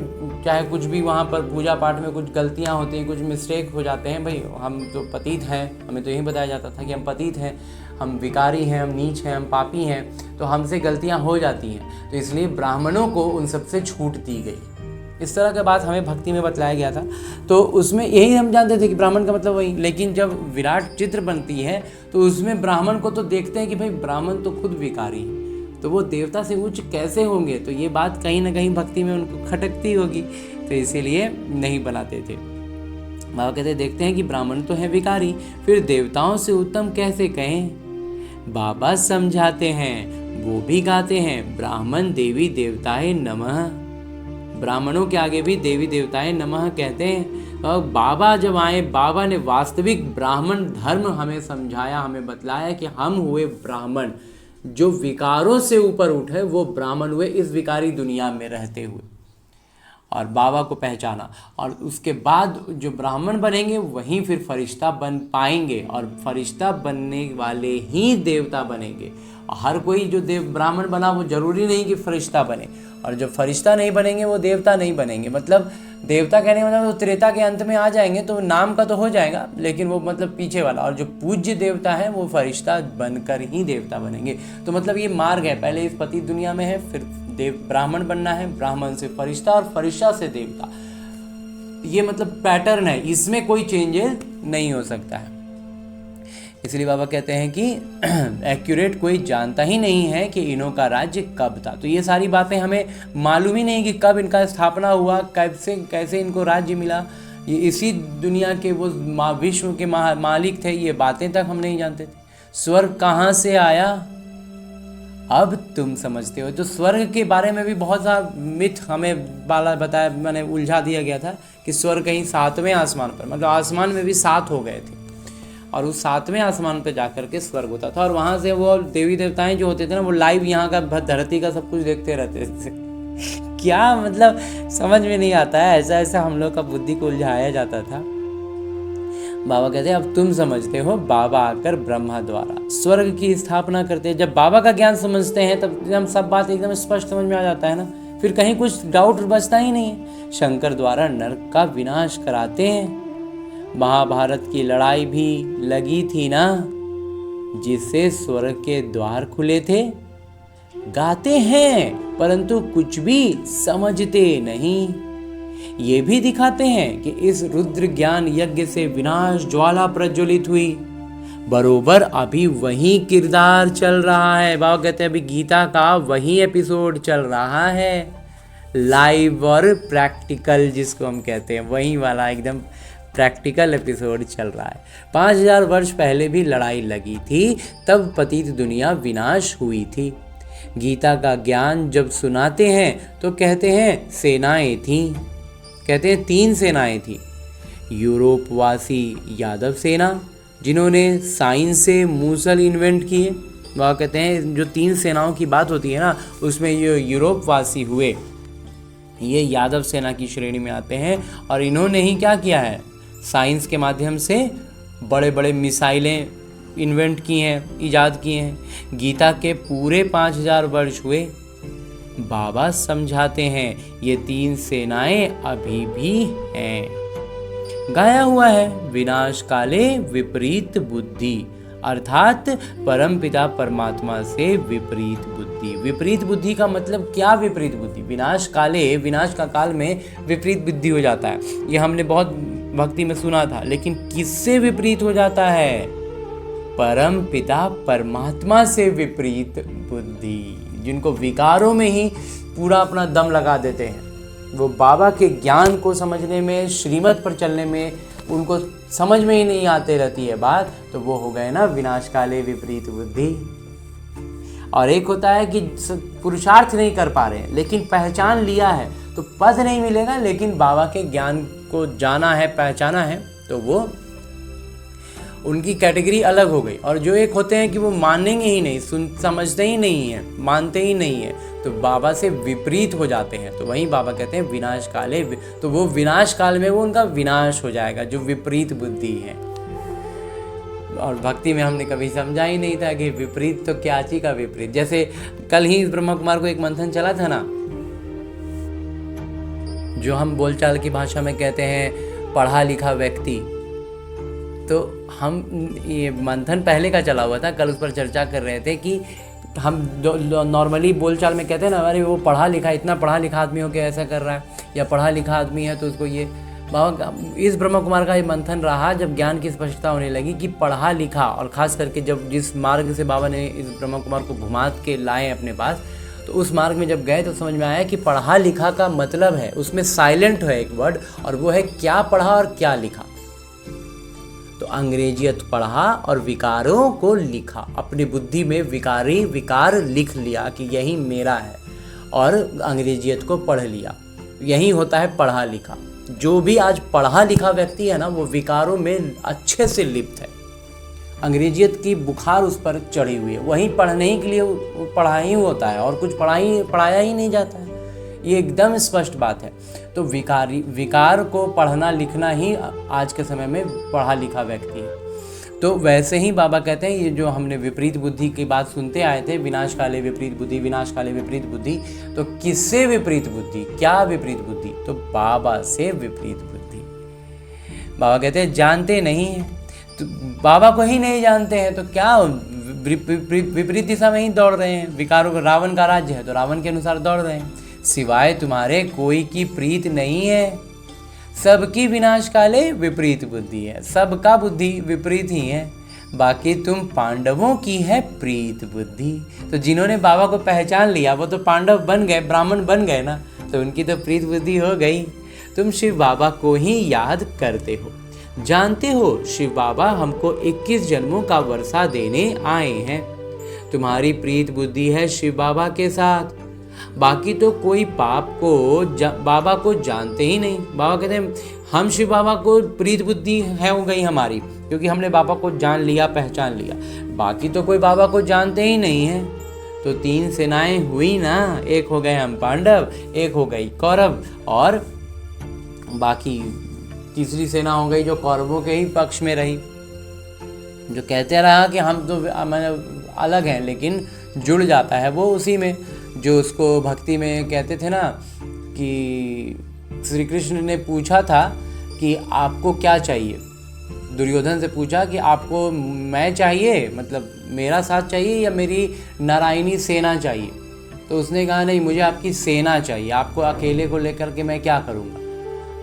चाहे कुछ भी वहाँ पर पूजा पाठ में कुछ गलतियाँ होती हैं, कुछ मिस्टेक हो जाते हैं, भाई हम तो पतित हैं, हमें तो यही बताया जाता था कि हम पतित हैं, हम विकारी हैं, हम नीच हैं, हम पापी हैं, तो हमसे गलतियाँ हो जाती हैं। तो इसलिए ब्राह्मणों को उन सबसे छूट दी गई। इस तरह का बात हमें भक्ति में बतलाया गया था। तो उसमें यही हम जानते थे कि ब्राह्मण का मतलब वही, लेकिन जब विराट चित्र बनती है तो उसमें ब्राह्मण को तो देखते हैं कि भाई ब्राह्मण तो खुद विकारी है, तो वो देवता से उच्च कैसे होंगे। तो ये बात कहीं ना कहीं भक्ति में उनको खटकती होगी, तो इसीलिए नहीं बनाते थे। बाबा कहते देखते हैं कि ब्राह्मण तो है विकारी, फिर देवताओं से उत्तम कैसे कहें। बाबा समझाते हैं, वो भी गाते हैं, ब्राह्मण देवी देवताए नमः। ब्राह्मणों के आगे भी देवी देवताएं नमः कहते हैं। और बाबा जब आए, बाबा ने वास्तविक ब्राह्मण धर्म हमें समझाया, हमें बतलाया कि हम हुए ब्राह्मण, जो विकारों से ऊपर उठे वो ब्राह्मण हुए इस विकारी दुनिया में रहते हुए, और बाबा को पहचाना। और उसके बाद जो ब्राह्मण बनेंगे वहीं फिर फरिश्ता बन पाएंगे, और फरिश्ता बनने वाले ही देवता बनेंगे। हर कोई जो ब्राह्मण बना वो जरूरी नहीं कि फरिश्ता बने, और जो फरिश्ता नहीं बनेंगे वो देवता नहीं बनेंगे। मतलब देवता कहने का मतलब तो त्रेता के अंत में आ जाएंगे, तो नाम का तो हो जाएगा, लेकिन वो मतलब पीछे वाला। और जो पूज्य देवता है वो फरिश्ता बनकर ही देवता बनेंगे। तो मतलब ये मार्ग है, पहले इस पति दुनिया में है, फिर ब्राह्मण बनना है, ब्राह्मण से फरिश्ता और फरिश्ता से देवता। ये मतलब पैटर्न है, इसमें कोई चेंजेस नहीं हो सकता है। इसलिए बाबा कहते हैं कि एक्यूरेट कोई जानता ही नहीं है कि इन्हों का राज्य कब था। तो ये सारी बातें हमें मालूम ही नहीं कि कब इनका स्थापना हुआ, कैसे इनको राज्य मिला। ये इसी दुनिया के वो विश्व के मालिक थे, ये बातें तक हम नहीं जानते थे। स्वर्ग कहाँ से आया अब तुम समझते हो। तो स्वर्ग के बारे में भी बहुत सारा मिथ हमें बताया, मैंने उलझा दिया गया था कि स्वर्ग कहीं 7वें आसमान पर, मतलब आसमान में भी 7 हो गए थे, और उस 7वें आसमान पर जाकर के स्वर्ग होता था। और वहाँ से वो देवी देवताएं जो होते थे ना, वो लाइव यहाँ का धरती का सब कुछ देखते रहते थे। क्या मतलब समझ में नहीं आता है, ऐसा ऐसा हम लोग का बुद्धि को उलझाया जाता था। बाबा कहते हैं अब तुम समझते हो, बाबा आकर ब्रह्मा द्वारा स्वर्ग की स्थापना करते हैं। जब बाबा का ज्ञान समझते हैं तब हम सब बात एकदम स्पष्ट समझ में आ जाता है ना, फिर कहीं कुछ डाउट बचता ही नहीं है। शंकर द्वारा नरक का विनाश कराते हैं। महाभारत की लड़ाई भी लगी थी ना, जिससे स्वर्ग के द्वार खुले थे। गाते हैं परंतु कुछ भी समझते नहीं। ये भी दिखाते हैं कि इस रुद्र ज्ञान यज्ञ से विनाश ज्वाला प्रज्वलित हुई। बरोबर अभी वही किरदार चल रहा है। बाबा कहते हैं अभी गीता का वही एपिसोड चल रहा है, लाइव और प्रैक्टिकल जिसको हम कहते हैं, वही वाला एकदम प्रैक्टिकल एपिसोड चल रहा है। 5000 वर्ष पहले भी लड़ाई लगी थी, तब पतित दुनिया विनाश हुई थी। गीता का ज्ञान जब सुनाते हैं तो कहते हैं सेनाएं थीं, कहते हैं 3 सेनाएं थीं। यूरोपवासी यादव सेना, जिन्होंने साइंस से मूसल इन्वेंट किए। वह कहते हैं जो 3 सेनाओं की बात होती है ना, उसमें ये यूरोपवासी हुए, ये यादव सेना की श्रेणी में आते हैं। और इन्होंने ही क्या किया है, साइंस के माध्यम से बड़े बड़े मिसाइलें इन्वेंट की हैं, ईजाद किए हैं। गीता के पूरे 5000 वर्ष हुए। बाबा समझाते हैं ये 3 सेनाएं अभी भी हैं। गाया हुआ है विनाश काले विपरीत बुद्धि, अर्थात परमपिता परमात्मा से विपरीत बुद्धि। विपरीत बुद्धि का मतलब क्या? विपरीत बुद्धि विनाश काले, विनाश का काल में विपरीत बुद्धि हो जाता है। ये हमने बहुत भक्ति में सुना था, लेकिन किससे विपरीत हो जाता है? परम पिता परमात्मा से विपरीत बुद्धि। जिनको विकारों में ही पूरा अपना दम लगा देते हैं, वो बाबा के ज्ञान को समझने में, श्रीमत पर चलने में उनको समझ में ही नहीं आते रहती है बात, तो वो हो गए ना विनाश काले विपरीत बुद्धि। और एक होता है कि पुरुषार्थ नहीं कर पा रहे हैं लेकिन पहचान लिया है, तो पद नहीं मिलेगा लेकिन बाबा के ज्ञान को जाना है, पहचाना है, तो वो उनकी कैटेगरी अलग हो गई। और जो एक होते हैं कि वो मानेंगे ही नहीं, समझते ही नहीं है, मानते ही नहीं है, तो बाबा से विपरीत हो जाते हैं। तो वहीं बाबा कहते हैं विनाश काले, तो वो विनाश काल में वो उनका विनाश हो जाएगा, जो विपरीत बुद्धि है। और भक्ति में हमने कभी समझा ही नहीं था कि विपरीत तो क्या चीज का विपरीत। जैसे कल ही ब्रह्मा कुमार को एक मंथन चला था ना, जो हम बोलचाल की भाषा में कहते हैं पढ़ा लिखा व्यक्ति, तो हम ये मंथन पहले का चला हुआ था, कल उस पर चर्चा कर रहे थे कि हम नॉर्मली बोलचाल में कहते हैं ना, अरे वो पढ़ा लिखा, इतना पढ़ा लिखा आदमी हो के ऐसा कर रहा है, या पढ़ा लिखा आदमी है तो उसको ये। बाबा इस ब्रह्मा कुमार का ये मंथन रहा जब ज्ञान की स्पष्टता होने लगी कि पढ़ा लिखा, और ख़ास करके जब जिस मार्ग से बाबा ने इस ब्रह्मा कुमार को घुमा के लाए अपने पास, तो उस मार्ग में जब गए तो समझ में आया कि पढ़ा लिखा का मतलब है, उसमें साइलेंट है एक वर्ड, और वो है क्या पढ़ा और क्या लिखा। तो अंग्रेजियत पढ़ा और विकारों को लिखा, अपनी बुद्धि में विकार लिख लिया कि यही मेरा है, और अंग्रेजियत को पढ़ लिया। यही होता है पढ़ा लिखा। जो भी आज पढ़ा लिखा व्यक्ति है ना, वो विकारों में अच्छे से लिप्त है, अंग्रेजियत की बुखार उस पर चढ़ी हुई है। वहीं पढ़ने के लिए पढ़ा ही होता है और कुछ पढ़ाया ही नहीं जाता है, ये एकदम स्पष्ट बात है। तो विकार को पढ़ना लिखना ही आज के समय में पढ़ा लिखा व्यक्ति है। तो वैसे ही बाबा कहते हैं ये जो हमने विपरीत बुद्धि की बात सुनते आए थे, विनाश काले विपरीत बुद्धि, विनाश काले विपरीत बुद्धि, तो किससे विपरीत बुद्धि, क्या विपरीत बुद्धि? तो बाबा से विपरीत बुद्धि। बाबा कहते हैं जानते नहीं हैं, तो बाबा को ही नहीं जानते हैं तो क्या विपरीत दिशा में ही दौड़ रहे हैं। विकारों को, रावण का राज्य है तो रावण के अनुसार दौड़ रहे हैं। सिवाय तुम्हारे कोई की प्रीत नहीं है, सबकी विनाश काले विपरीत बुद्धि है, सबका बुद्धि विपरीत ही है, बाकी तुम पांडवों की है प्रीत बुद्धि। तो जिन्होंने बाबा को पहचान लिया वो तो पांडव बन गए, ब्राह्मण बन गए ना, तो उनकी तो प्रीत बुद्धि हो गई। तुम शिव बाबा को ही याद करते हो, जानते हो शिव बाबा हमको 21 जन्मों का वर्षा देने आए हैं। तुम्हारी प्रीत बुद्धि है शिव बाबा के साथ, बाकी तो कोई पाप को बाबा को जानते ही नहीं। बाबा कहते हैं हम शिव बाबा को प्रीत बुद्धि है हो गई हमारी, क्योंकि हमने बाबा को जान लिया, पहचान लिया, बाकी तो कोई बाबा को जानते ही नहीं है। तो 3 सेनाएं हुई ना, एक हो गए हम पांडव, एक हो गई कौरव, और बाकी तीसरी सेना हो गई जो कौरवों के ही पक्ष में रही, जो कहते रहा कि हम तो अलग हैं, लेकिन जुड़ जाता है वो उसी में, जो उसको भक्ति में कहते थे ना कि श्री कृष्ण ने पूछा था कि आपको क्या चाहिए, दुर्योधन से पूछा कि आपको मैं चाहिए, मतलब मेरा साथ चाहिए या मेरी नारायणी सेना चाहिए। तो उसने कहा नहीं, मुझे आपकी सेना चाहिए, आपको अकेले को लेकर के मैं क्या करूँगा।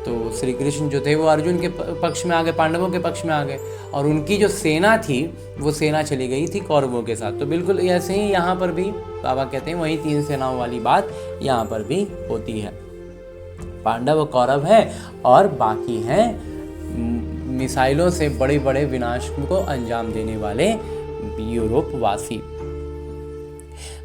तो श्री कृष्ण जो थे वो अर्जुन के पक्ष में आ गए, पांडवों के पक्ष में आ गए, और उनकी जो सेना थी वो सेना चली गई थी कौरवों के साथ। तो बिल्कुल ऐसे ही यहाँ पर भी बाबा कहते हैं वही 3 सेनाओं वाली बात यहाँ पर भी होती है। पांडव और कौरव हैं और बाकी हैं मिसाइलों से बड़े बड़े विनाश को अंजाम देने वाले यूरोप वासी।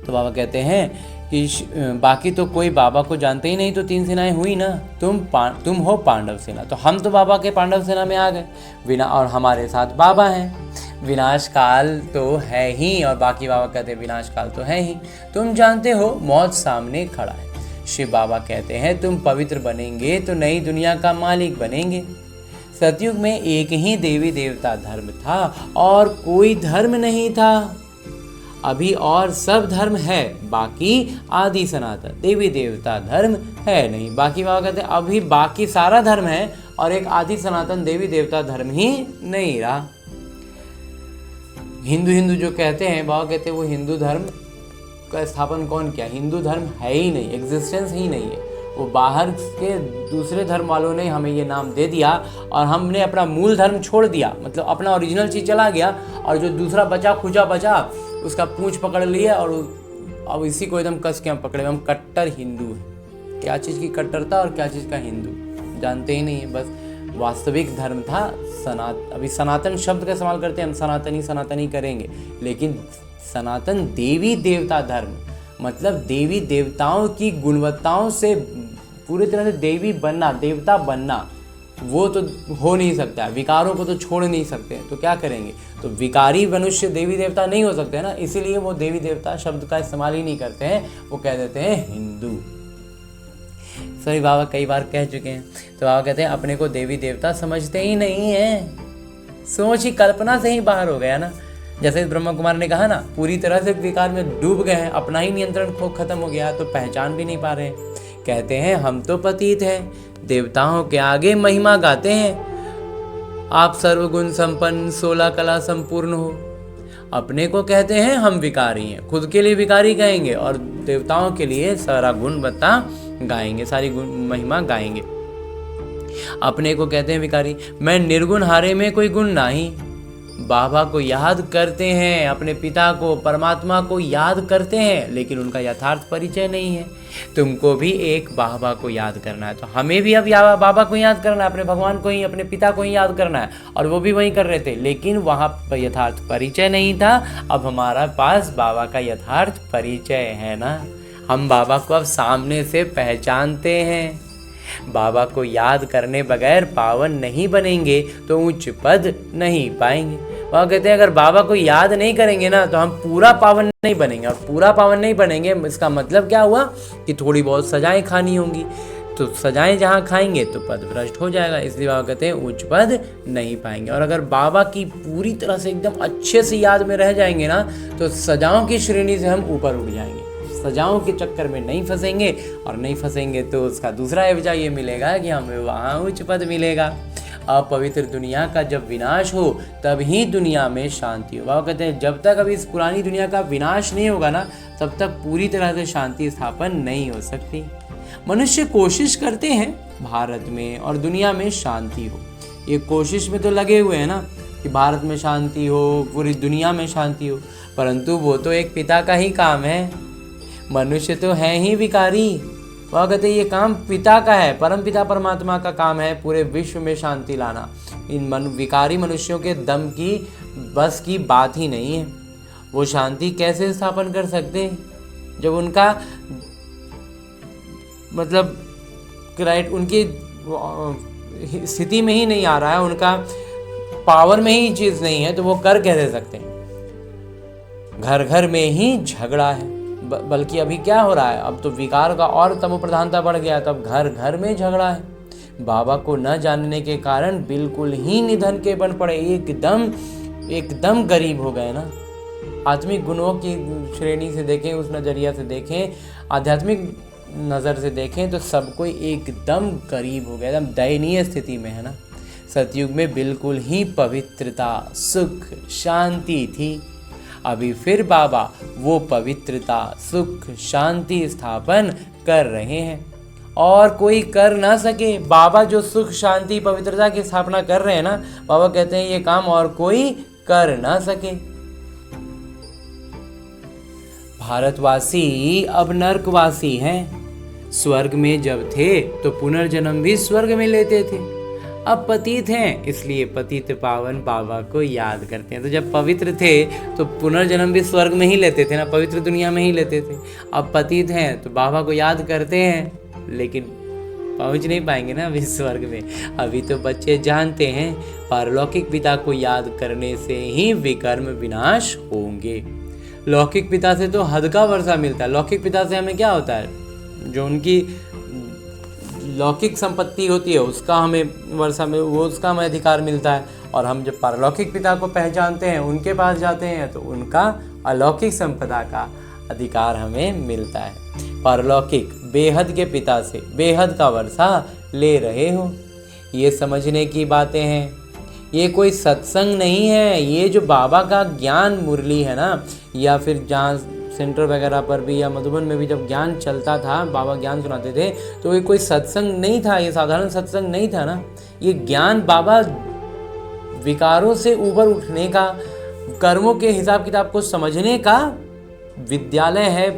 तो बाबा कहते हैं कि बाकी तो कोई बाबा को जानते ही नहीं, तो 3 सेनाएं हुई ना, तुम हो पांडव सेना। तो हम तो बाबा के पांडव सेना में आ गए और हमारे साथ बाबा हैं। विनाश काल तो है ही, और बाकी बाबा कहते हैं विनाश काल तो है ही। तुम जानते हो मौत सामने खड़ा है। शिव बाबा कहते हैं तुम पवित्र बनेंगे तो नई दुनिया का मालिक बनेंगे। सतयुग में एक ही देवी देवता धर्म था और कोई धर्म नहीं था। अभी और सब धर्म है, बाकी आदि सनातन देवी देवता धर्म है नहीं। बाकी बाबा कहते हैं अभी बाकी सारा धर्म है और एक आदि सनातन देवी देवता धर्म ही नहीं रहा। हिंदू जो कहते हैं, बाबा कहते हैं वो हिंदू धर्म का स्थापन कौन किया? हिंदू धर्म है ही नहीं, एग्जिस्टेंस ही नहीं है। वो बाहर के दूसरे धर्म वालों ने हमें ये नाम दे दिया और हमने अपना मूल धर्म छोड़ दिया, मतलब अपना ओरिजिनल चीज़ चला गया, और जो दूसरा बचा खुचा बचा उसका पूंछ पकड़ लिया और अब इसी को एकदम कस के हम पकड़े। हम कट्टर हिंदू हैं। क्या चीज़ की कट्टरता और क्या चीज़ का हिंदू जानते ही नहीं है। बस वास्तविक धर्म था अभी सनातन शब्द का इस्तेमाल करते हैं हम, सनातनी करेंगे, लेकिन सनातन देवी देवता धर्म, मतलब देवी देवताओं की गुणवत्ताओं से पूरी तरह से देवी बनना, देवता बनना, वो तो हो नहीं सकता है। विकारों को तो छोड़ नहीं सकते, तो क्या करेंगे? तो विकारी मनुष्य देवी देवता नहीं हो सकते ना, इसीलिए वो देवी देवता शब्द का इस्तेमाल ही नहीं करते हैं, वो कह देते हैं हिंदू। सही बाबा कई बार कह चुके हैं। तो बाबा कहते हैं अपने को देवी देवता समझते ही नहीं है, सोच ही कल्पना से ही बाहर हो गया ना। जैसे ब्रह्मा कुमार ने कहा ना, पूरी तरह से विकार में डूब गए हैं, अपना ही नियंत्रण खत्म हो गया, तो पहचान भी नहीं पा रहे। कहते हैं हम तो पतित हैं, देवताओं के आगे महिमा गाते हैं। आप सर्वगुण संपन्न 16 कला संपूर्ण हो। अपने को कहते हैं हम विकारी हैं, खुद के लिए विकारी कहेंगे और देवताओं के लिए सारा गुण बता गाएंगे, सारी गुण महिमा गाएंगे। अपने को कहते हैं विकारी, मैं निर्गुण हारे में कोई गुण नहीं। बाबा को याद करते हैं, अपने पिता को, परमात्मा को याद करते हैं, लेकिन उनका यथार्थ परिचय नहीं है। तुमको भी एक बाबा को याद करना है, तो हमें भी अब बाबा को याद करना है, अपने भगवान को ही, अपने पिता को ही याद करना है, और वो भी वही कर रहे थे, लेकिन वहाँ पर यथार्थ परिचय नहीं था। अब हमारा पास बाबा का यथार्थ परिचय है ना, हम बाबा को अब सामने से पहचानते हैं। बाबा को याद करने बगैर पावन नहीं बनेंगे तो उच्च पद नहीं पाएंगे। वह कहते हैं अगर बाबा को याद नहीं करेंगे ना तो हम पूरा पावन नहीं बनेंगे, और पूरा पावन नहीं बनेंगे इसका मतलब क्या हुआ कि थोड़ी बहुत सजाएं खानी होंगी, तो सजाएं जहाँ खाएंगे तो पद भ्रष्ट हो जाएगा। इसलिए बाबा कहते हैं उच्च पद नहीं पाएंगे। और अगर बाबा की पूरी तरह से एकदम अच्छे से याद में रह जाएंगे ना तो सजाओं की श्रेणी से हम ऊपर उठ जाएंगे। सजाओं के चक्कर में नहीं फंसेंगे, और नहीं फंसेंगे तो उसका दूसरा एवजा ये मिलेगा कि हमें वहाँ उच्च पद मिलेगा। अपवित्र दुनिया का जब विनाश हो तब ही दुनिया में शांति हो। बाबा कहते हैं जब तक अभी इस पुरानी दुनिया का विनाश नहीं होगा ना तब तक पूरी तरह से शांति स्थापन नहीं हो सकती। मनुष्य कोशिश करते हैं भारत में और दुनिया में शांति हो। ये कोशिश में तो लगे हुए हैं ना कि भारत में शांति हो, पूरी दुनिया में शांति हो, परंतु वो तो एक पिता का ही काम है। मनुष्य तो है ही विकारी। वह कहते ये काम पिता का है, परम पिता परमात्मा का काम है पूरे विश्व में शांति लाना। इन विकारी मनुष्यों के दम की बस की बात ही नहीं है। वो शांति कैसे स्थापन कर सकते हैं जब उनका मतलब उनकी स्थिति में ही नहीं आ रहा है, उनका पावर में ही चीज नहीं है, तो वो कर कैसे सकते हैं। घर घर में ही झगड़ा है, बल्कि अभी क्या हो रहा है, अब तो विकार का और तमो प्रधानता बढ़ गया, तब घर घर में झगड़ा है। बाबा को न जानने के कारण बिल्कुल ही निधन के बन पड़े, एकदम गरीब हो गए ना। आत्मिक गुणों की श्रेणी से देखें, उस नजरिया से देखें, आध्यात्मिक नज़र से देखें तो सब कोई एकदम गरीब हो गया, एकदम दयनीय स्थिति में है ना। सतयुग में बिल्कुल ही पवित्रता, सुख, शांति थी। अभी फिर बाबा वो पवित्रता, सुख, शांति स्थापन कर रहे हैं और कोई कर ना सके। बाबा जो सुख, शांति, पवित्रता की स्थापना कर रहे हैं ना, बाबा कहते हैं ये काम और कोई कर ना सके। भारतवासी अब नरकवासी हैं। स्वर्ग में जब थे तो पुनर्जन्म भी स्वर्ग में लेते थे, अब पतित हैं इसलिए पतित पावन बाबा को याद करते हैं। तो जब पवित्र थे तो पुनर्जन्म भी स्वर्ग में ही लेते थे ना, पवित्र दुनिया में ही लेते थे। अब पतित हैं तो बाबा को याद करते हैं, लेकिन पहुंच नहीं पाएंगे ना अभी स्वर्ग में। अभी तो बच्चे जानते हैं पारलौकिक पिता को याद करने से ही विकर्म विनाश होंगे। लौकिक पिता से तो हद का वर्षा मिलता है। लौकिक पिता से हमें क्या होता है, जो उनकी लौकिक संपत्ति होती है उसका हमें वर्षा में वो उसका हमें अधिकार मिलता है, और हम जब पारलौकिक पिता को पहचानते हैं, उनके पास जाते हैं, तो उनका अलौकिक संपदा का अधिकार हमें मिलता है। पारलौकिक बेहद के पिता से बेहद का वर्षा ले रहे हो, ये समझने की बातें हैं। ये कोई सत्संग नहीं है, ये जो बाबा का ज्ञान मुरली है ना, या फिर जहाँ सेंटर वगैरह पर भी या मधुबन में भी जब ज्ञान चलता था, बाबा ज्ञान सुनाते थे, तो ये कोई सत्संग नहीं था, ये साधारण सत्संग नहीं था ना। ये ज्ञान बाबा विकारों से ऊपर उठने का, कर्मों के हिसाब किताब को समझने का विद्यालय है,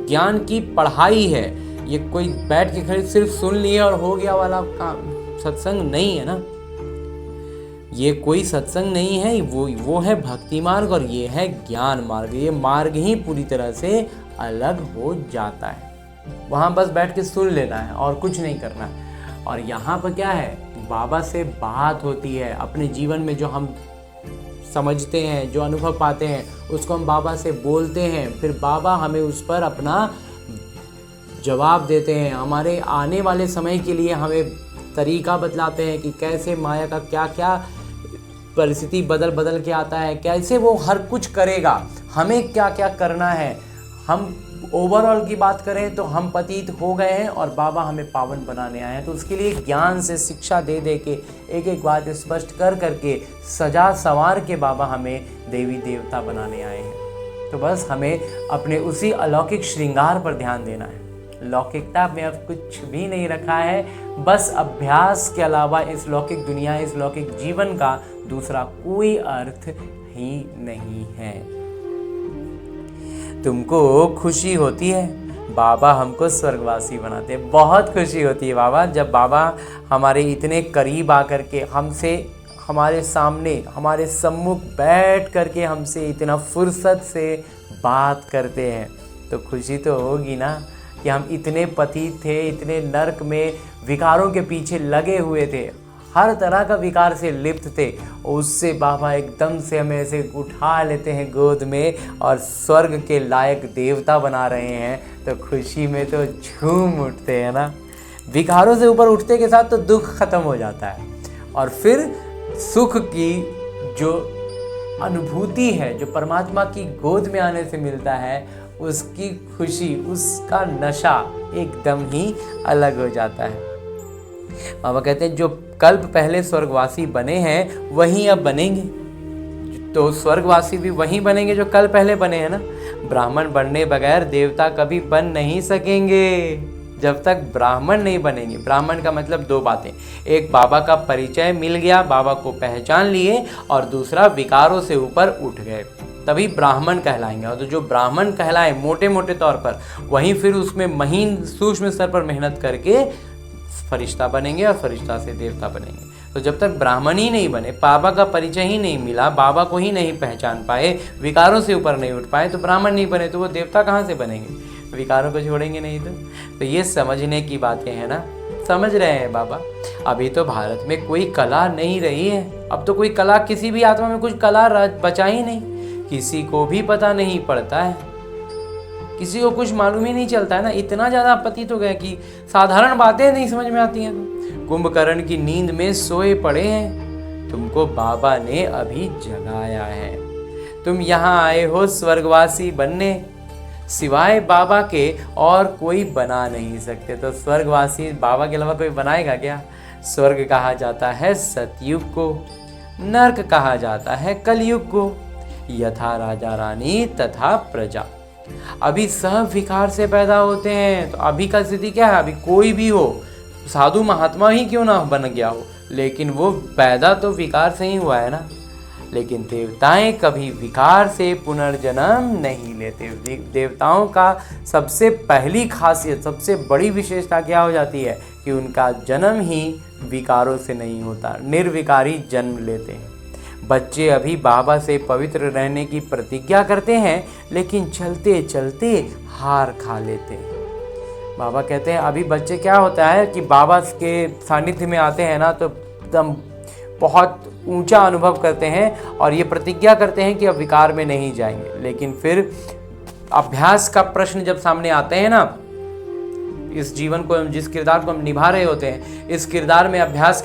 ज्ञान की पढ़ाई है। ये कोई बैठ के खड़े सिर्फ सुन लिए और हो गया वाला काम सत्संग नहीं है ना। ये कोई सत्संग नहीं है, वो है भक्ति मार्ग और ये है ज्ञान मार्ग। ये मार्ग ही पूरी तरह से अलग हो जाता है। वहाँ बस बैठ के सुन लेना है और कुछ नहीं करना है। और यहाँ पर क्या है, बाबा से बात होती है। अपने जीवन में जो हम समझते हैं, जो अनुभव पाते हैं, उसको हम बाबा से बोलते हैं, फिर बाबा हमें उस पर अपना जवाब देते हैं। हमारे आने वाले समय के लिए हमें तरीका बतलाते हैं कि कैसे माया का क्या क्या परिस्थिति बदल के आता है, कैसे वो हर कुछ करेगा, हमें क्या क्या करना है। हम ओवरऑल की बात करें तो हम पतित हो गए हैं और बाबा हमें पावन बनाने आए हैं। तो उसके लिए ज्ञान से शिक्षा दे के एक एक बात स्पष्ट करके सजा सवार के बाबा हमें देवी देवता बनाने आए हैं। तो बस हमें अपने उसी अलौकिक श्रृंगार पर ध्यान देना है। लौकिकता में अब कुछ भी नहीं रखा है, बस अभ्यास के अलावा इस लौकिक दुनिया, इस लौकिक जीवन का दूसरा कोई अर्थ ही नहीं है। तुमको खुशी होती है, बाबा हमको स्वर्गवासी बनाते हैं। बहुत खुशी होती है बाबा, जब बाबा हमारे इतने करीब आकर के हमसे, हमारे सामने, हमारे सम्मुख बैठ करके हमसे इतना फुर्सत से बात करते हैं। तो खुशी तो होगी ना कि हम इतने पतित थे, इतने नरक में विकारों के पीछे लगे हुए थे, हर तरह का विकार से लिप्त थे, उससे बाबा एकदम से हमें ऐसे उठा लेते हैं गोद में और स्वर्ग के लायक देवता बना रहे हैं। तो खुशी में तो झूम उठते हैं ना। विकारों से ऊपर उठते के साथ तो दुख खत्म हो जाता है, और फिर सुख की जो अनुभूति है, जो परमात्मा की गोद में आने से मिलता है, उसकी खुशी, उसका नशा एकदम ही अलग हो जाता है। बाबा कहते हैं जो कल्प पहले स्वर्गवासी बने हैं वही अब बनेंगे। तो स्वर्गवासी भी वही बनेंगे जो कल पहले बने हैं ना। ब्राह्मण बनने बगैर देवता कभी बन नहीं सकेंगे। जब तक ब्राह्मण नहीं बनेंगे। ब्राह्मण का मतलब दो बातें, एक बाबा का परिचय मिल गया, बाबा को पहचान लिए, और दूसरा विकारों से ऊपर उठ गए, तभी ब्राह्मण कहलाएंगे। और तो जो ब्राह्मण कहलाए मोटे मोटे तौर पर, वहीं फिर उसमें महीन सूक्ष्म स्तर पर मेहनत करके फरिश्ता बनेंगे और फरिश्ता से देवता बनेंगे। तो जब तक ब्राह्मण ही नहीं बने, बाबा का परिचय ही नहीं मिला, बाबा को ही नहीं पहचान पाए, विकारों से ऊपर नहीं उठ पाए, तो ब्राह्मण नहीं बने तो वो देवता कहाँ से बनेंगे? विकारों को छोड़ेंगे नहीं तो ये समझने की बातें हैं ना, समझ रहे हैं बाबा। अभी तो भारत में कोई कला नहीं रही है, अब तो कोई कला, किसी भी आत्मा में कुछ कला बचा ही नहीं, किसी को भी पता नहीं पड़ता है, किसी को कुछ मालूम ही नहीं चलता है ना। इतना ज़्यादा पतित हो गया कि साधारण बातें नहीं समझ में आती हैं। तो कुंभकर्ण की नींद में सोए पड़े हैं, तुमको बाबा ने अभी जगाया है, तुम यहाँ आए हो स्वर्गवासी बनने, सिवाय बाबा के और कोई बना नहीं सकते। तो स्वर्गवासी बाबा के अलावा कोई बनाएगा क्या? स्वर्ग कहा जाता है सतयुग को, नर्क कहा जाता है कलयुग को, यथा राजा रानी तथा प्रजा। अभी सब विकार से पैदा होते हैं, तो अभी का स्थिति क्या है? अभी कोई भी हो, साधु महात्मा ही क्यों ना बन गया हो, लेकिन वो पैदा तो विकार से ही हुआ है ना। लेकिन देवताएं कभी विकार से पुनर्जन्म नहीं लेते। देवताओं का सबसे पहली खासियत, सबसे बड़ी विशेषता क्या हो जाती है कि उनका जन्म ही विकारों से नहीं होता, निर्विकारी जन्म लेते हैं। बच्चे अभी बाबा से पवित्र रहने की प्रतिज्ञा करते हैं, लेकिन चलते चलते हार खा लेते हैं। बाबा कहते हैं अभी बच्चे, क्या होता है कि बाबा के सानिध्य में आते हैं ना, तो एकदम बहुत ऊंचा अनुभव करते हैं और ये प्रतिज्ञा करते हैं कि अब विकार में नहीं जाएंगे। लेकिन फिर अभ्यास का प्रश्न जब सामने आते हैं ना, इस जीवन को, जिस किरदार को हम निभा रहे होते हैं, इस किरदार में अभ्यास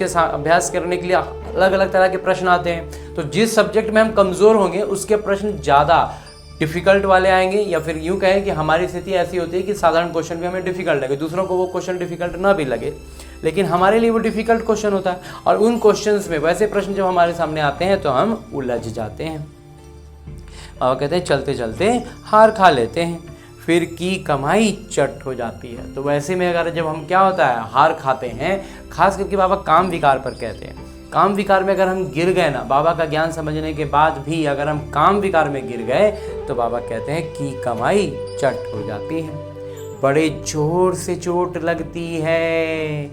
करने के लिए अलग अलग तरह के प्रश्न आते हैं। तो जिस सब्जेक्ट में हम कमज़ोर होंगे उसके प्रश्न ज़्यादा डिफ़िकल्ट वाले आएंगे, या फिर यूँ कहें कि हमारी स्थिति ऐसी होती है कि साधारण क्वेश्चन भी हमें डिफ़िकल्ट लगे, दूसरों को वो क्वेश्चन डिफ़िकल्ट ना भी लगे, लेकिन हमारे लिए वो डिफ़िकल्ट क्वेश्चन होता है। और उन क्वेश्चंस में, वैसे प्रश्न जब हमारे सामने आते हैं तो हम उलझ जाते हैं। बाबा कहते हैं चलते चलते हार खा लेते हैं, फिर की कमाई चट हो जाती है। तो वैसे में अगर जब हम, क्या होता है, हार खाते हैं, खास करके बाबा काम विकार पर कहते हैं, काम विकार में अगर हम गिर गए ना, बाबा का ज्ञान समझने के बाद भी अगर हम काम विकार में गिर गए, तो बाबा कहते हैं की कमाई चट हो जाती है, बड़े जोर से चोट लगती है।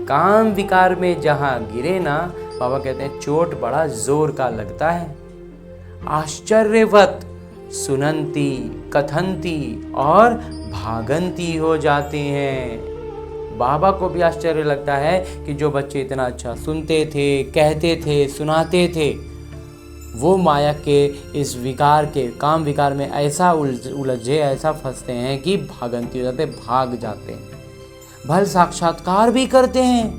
काम विकार में जहाँ गिरे ना, बाबा कहते हैं चोट बड़ा जोर का लगता है। आश्चर्यवत सुनंती, कथंती और भागंती हो जाते हैं। बाबा को भी आश्चर्य लगता है कि जो बच्चे इतना अच्छा सुनते थे, कहते थे, सुनाते थे, वो माया के इस विकार के, काम विकार में ऐसा उलझे, ऐसा फंसते हैं कि भागंती हो जाते, भाग जाते हैं। भल साक्षात्कार भी करते हैं,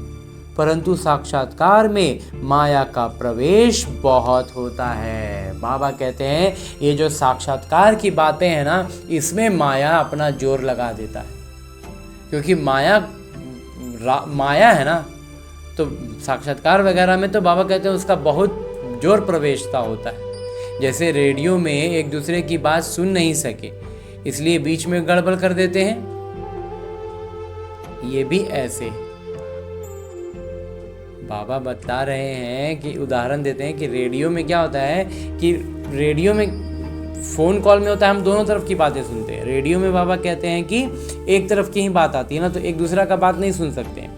परंतु साक्षात्कार में माया का प्रवेश बहुत होता है। बाबा कहते हैं ये जो साक्षात्कार की बातें हैं ना, इसमें माया अपना जोर लगा देता है, क्योंकि माया है ना, तो साक्षात्कार वगैरह में तो बाबा कहते हैं उसका बहुत जोर प्रवेशता होता है। जैसे रेडियो में एक दूसरे की बात सुन नहीं सके, इसलिए बीच में गड़बड़ कर देते हैं, ये भी ऐसे। बाबा बता रहे हैं कि उदाहरण देते हैं कि रेडियो में क्या होता है कि रेडियो में फ़ोन कॉल में होता है, हम दोनों तरफ की बातें सुनते हैं। रेडियो में बाबा कहते हैं कि एक तरफ की ही बात आती है ना, तो एक दूसरा का बात नहीं सुन सकते हैं,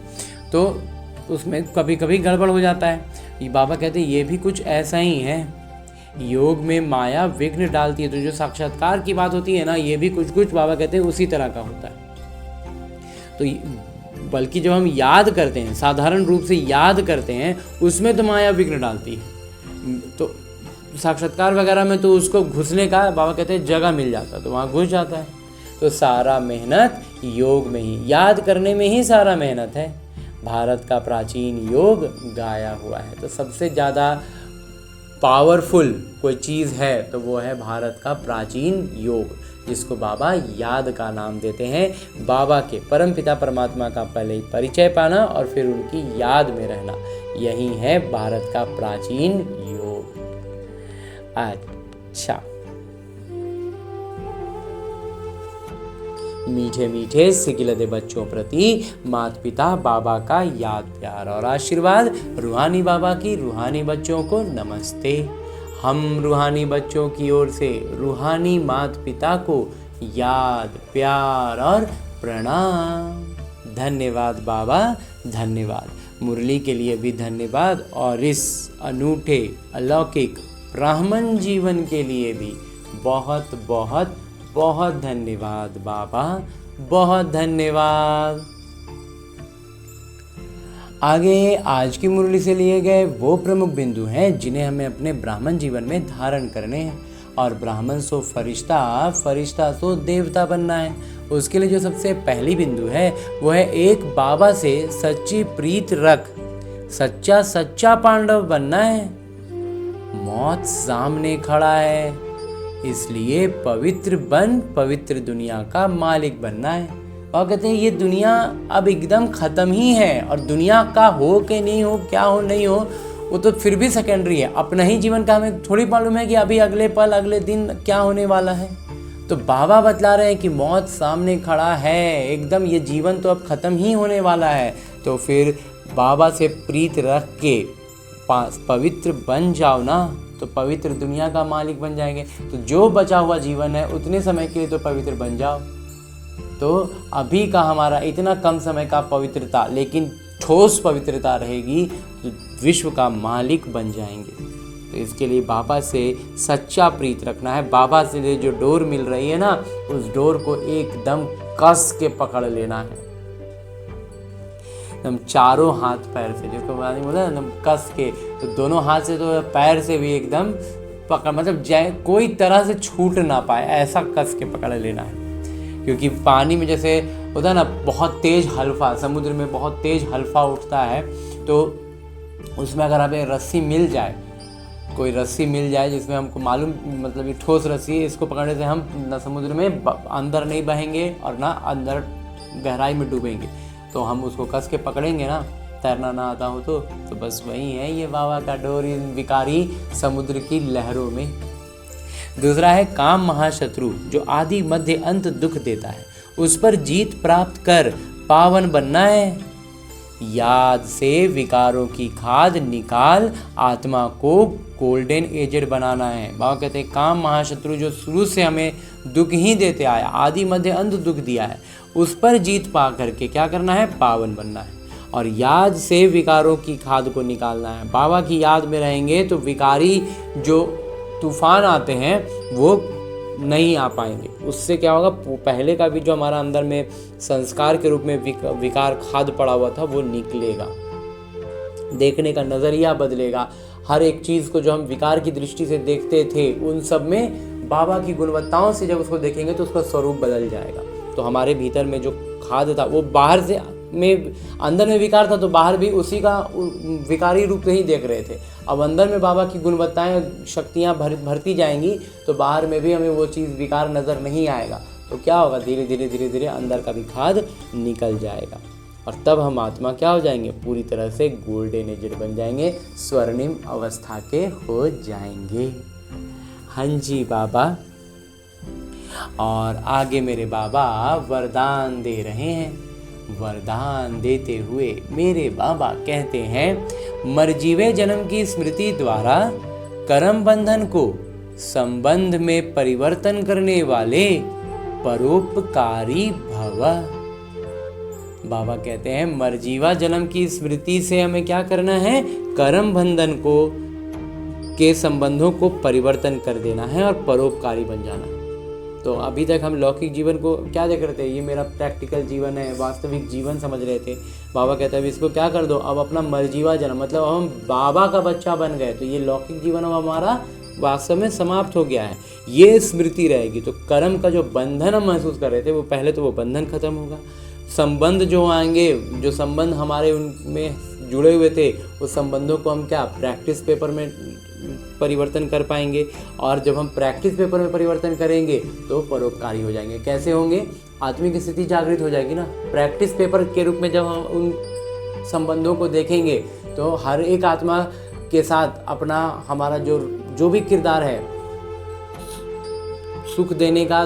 तो उसमें कभी कभी गड़बड़ हो जाता है। ये बाबा कहते हैं ये भी कुछ ऐसा ही है, योग में माया विघ्न डालती है। तो जो साक्षात्कार की बात होती है ना, ये भी कुछ कुछ बाबा कहते हैं उसी तरह का होता है। तो बल्कि जब हम याद करते हैं, साधारण रूप से याद करते हैं, उसमें तो माया विघ्न डालती है। तो साक्षात्कार वगैरह में तो उसको घुसने का बाबा कहते हैं जगह मिल जाता है, तो वहाँ घुस जाता है। तो सारा मेहनत योग में ही, याद करने में ही सारा मेहनत है। भारत का प्राचीन योग गाया हुआ है। तो सबसे ज़्यादा पावरफुल कोई चीज़ है तो वो है भारत का प्राचीन योग, जिसको बाबा याद का नाम देते हैं। बाबा के परमपिता परमात्मा का पहले परिचय पाना और फिर उनकी याद में रहना, यही है भारत का प्राचीन योग। अच्छा, मीठे मीठे सिकिलते बच्चों प्रति माता पिता बाबा का याद प्यार और आशीर्वाद। रूहानी बाबा की रूहानी बच्चों को नमस्ते। हम रूहानी बच्चों की ओर से रूहानी माता पिता को याद प्यार और प्रणाम। धन्यवाद बाबा, धन्यवाद। मुरली के लिए भी धन्यवाद और इस अनूठे अलौकिक ब्राह्मण जीवन के लिए भी बहुत बहुत बहुत धन्यवाद बाबा, बहुत धन्यवाद। आगे आज की मुरली से लिए गए वो प्रमुख बिंदु हैं जिन्हें हमें अपने ब्राह्मण जीवन में धारण करने हैं। और ब्राह्मण सो फरिश्ता, फरिश्ता सो देवता बनना है। उसके लिए जो सबसे पहली बिंदु है वो है एक बाबा से सच्ची प्रीत रख, सच्चा सच्चा पांडव बनना है। मौत सामने खड़ा है, इसलिए पवित्र बन पवित्र दुनिया का मालिक बनना है। और कहते हैं ये दुनिया अब एकदम खत्म ही है और दुनिया का हो कि नहीं हो, क्या हो नहीं हो, वो तो फिर भी सेकेंडरी है। अपना ही जीवन का हमें थोड़ी मालूम है कि अभी अगले पल अगले दिन क्या होने वाला है। तो बाबा बतला रहे हैं कि मौत सामने खड़ा है, एकदम ये जीवन तो अब ख़त्म ही होने वाला है। तो फिर बाबा से प्रीत रख के पवित्र बन जाओ ना, तो पवित्र दुनिया का मालिक बन जाएंगे। तो जो बचा हुआ जीवन है उतने समय के लिए तो पवित्र बन जाओ। तो अभी का हमारा इतना कम समय का पवित्रता, लेकिन ठोस पवित्रता रहेगी तो विश्व का मालिक बन जाएंगे। तो इसके लिए बाबा से सच्चा प्रीत रखना है। बाबा से जो डोर मिल रही है ना, उस डोर को एकदम कस के पकड़ लेना है, एकदम चारों हाथ पैर से, जिसको बोला ना कस के। तो दोनों हाथ से तो पैर से भी एकदम पकड़, मतलब कोई तरह से छूट ना पाए, ऐसा कस के पकड़ लेना है। क्योंकि पानी में जैसे होता है ना बहुत तेज हल्फा, समुद्र में बहुत तेज हल्फा उठता है, तो उसमें अगर हमें रस्सी मिल जाए, कोई रस्सी मिल जाए जिसमें हमको मालूम, मतलब ये ठोस रस्सी है, इसको पकड़ने से हम न समुद्र में अंदर नहीं बहेंगे और ना अंदर गहराई में डूबेंगे। तो हम उसको कस के पकड़ेंगे ना, तैरना ना आता हो तो बस वही है ये बाबा का डोर इन विकारी समुद्र की लहरों में। दूसरा है काम महाशत्रु, जो आदि मध्य अंत दुख देता है, उस पर जीत प्राप्त कर पावन बनना है। याद से विकारों की खाद निकाल आत्मा को गोल्डन एजेड बनाना है। बाबा कहते हैं काम महाशत्रु जो शुरू से हमें दुख ही देते आया, आदि मध्य अंत दुख दिया है, उस पर जीत पा करके क्या करना है, पावन बनना है। और याद से विकारों की खाद को निकालना है। बाबा की याद में रहेंगे तो विकारी जो तूफान आते हैं वो नहीं आ पाएंगे। उससे क्या होगा, पहले का भी जो हमारा अंदर में संस्कार के रूप में विकार खाद पड़ा हुआ था वो निकलेगा, देखने का नज़रिया बदलेगा। हर एक चीज़ को जो हम विकार की दृष्टि से देखते थे, उन सब में बाबा की गुणवत्ताओं से जब उसको देखेंगे तो उसका स्वरूप बदल जाएगा। तो हमारे भीतर में जो खाद था वो बाहर से में, अंदर में विकार था तो बाहर भी उसी का विकारी रूप ही देख रहे थे। अब अंदर में बाबा की गुणवत्ताएं शक्तियां भरती जाएंगी तो बाहर में भी हमें वो चीज़ विकार नज़र नहीं आएगा। तो क्या होगा, धीरे धीरे धीरे धीरे अंदर का भी खाद निकल जाएगा और तब हम आत्मा क्या हो जाएंगे, पूरी तरह से गोल्डन एजेड बन जाएंगे, स्वर्णिम अवस्था के हो जाएंगे। हाँ जी बाबा। और आगे मेरे बाबा वरदान दे रहे हैं। वरदान देते हुए मेरे बाबा कहते हैं, मरजीवे जन्म की स्मृति द्वारा कर्म बंधन को संबंध में परिवर्तन करने वाले परोपकारी भव। बाबा कहते हैं मरजीवा जन्म की स्मृति से हमें क्या करना है, कर्म बंधन को के संबंधों को परिवर्तन कर देना है और परोपकारी बन जाना है। तो अभी तक हम लौकिक जीवन को क्या देख रहे थे, ये मेरा प्रैक्टिकल जीवन है, वास्तविक जीवन समझ रहे थे। बाबा कहते हैं अब इसको क्या कर दो, अब अपना मर्जीवा जन्म, मतलब हम बाबा का बच्चा बन गए, तो ये लौकिक जीवन अब हमारा वास्तव में समाप्त हो गया है, ये स्मृति रहेगी। तो कर्म का जो बंधन हम महसूस कर रहे थे वो पहले तो वो बंधन खत्म होगा। संबंध जो आएंगे, जो संबंध हमारे उनमें जुड़े हुए थे, उस संबंधों को हम क्या प्रैक्टिस पेपर में परिवर्तन कर पाएंगे। और जब हम प्रैक्टिस पेपर में परिवर्तन करेंगे तो परोपकारी हो जाएंगे। कैसे होंगे, आत्मिक स्थिति जागृत हो जाएगी ना। प्रैक्टिस पेपर के रूप में जब हम उन संबंधों को देखेंगे तो हर एक आत्मा के साथ अपना हमारा जो भी किरदार है, सुख देने का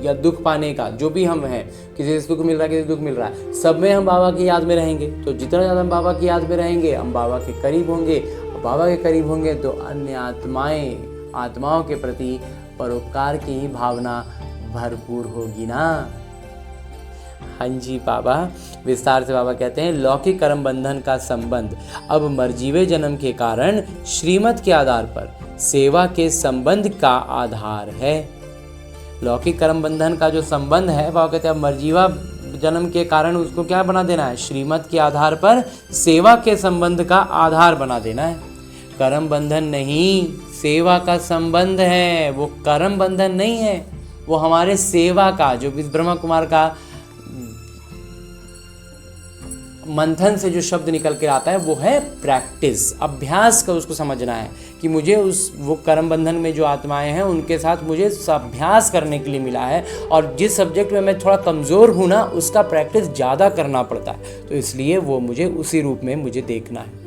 या दुख पाने का, जो भी हम हैं, किसी से सुख मिल रहा है, किसी से दुख मिल रहा है, सब में हम बाबा की याद में रहेंगे। तो जितना ज़्यादा हम बाबा की याद में रहेंगे, हम बाबा के करीब होंगे। बाबा के करीब होंगे तो अन्य आत्माओं के प्रति परोपकार की ही भावना भरपूर होगी ना। हाँ जी बाबा, विस्तार से बाबा कहते हैं, लौकिक कर्म बंधन का संबंध अब मर्जीवे जन्म के कारण श्रीमत के आधार पर सेवा के संबंध का आधार है। लौकिक कर्म बंधन का जो संबंध है, बाबा कहते हैं अब मर्जीवा जन्म के कारण उसको क्या बना देना है, श्रीमत के आधार पर सेवा के संबंध का आधार बना देना है। कर्म बंधन नहीं, सेवा का संबंध है। वो कर्म बंधन नहीं है, वो हमारे सेवा का, जो ब्रह्मा कुमार का मंथन से जो शब्द निकल के आता है वो है प्रैक्टिस, अभ्यास का उसको समझना है कि मुझे वो कर्म बंधन में जो आत्माएं हैं उनके साथ मुझे अभ्यास करने के लिए मिला है, और जिस सब्जेक्ट में मैं थोड़ा कमज़ोर हूँ ना, उसका प्रैक्टिस ज़्यादा करना पड़ता है, तो इसलिए वो मुझे उसी रूप में मुझे देखना है।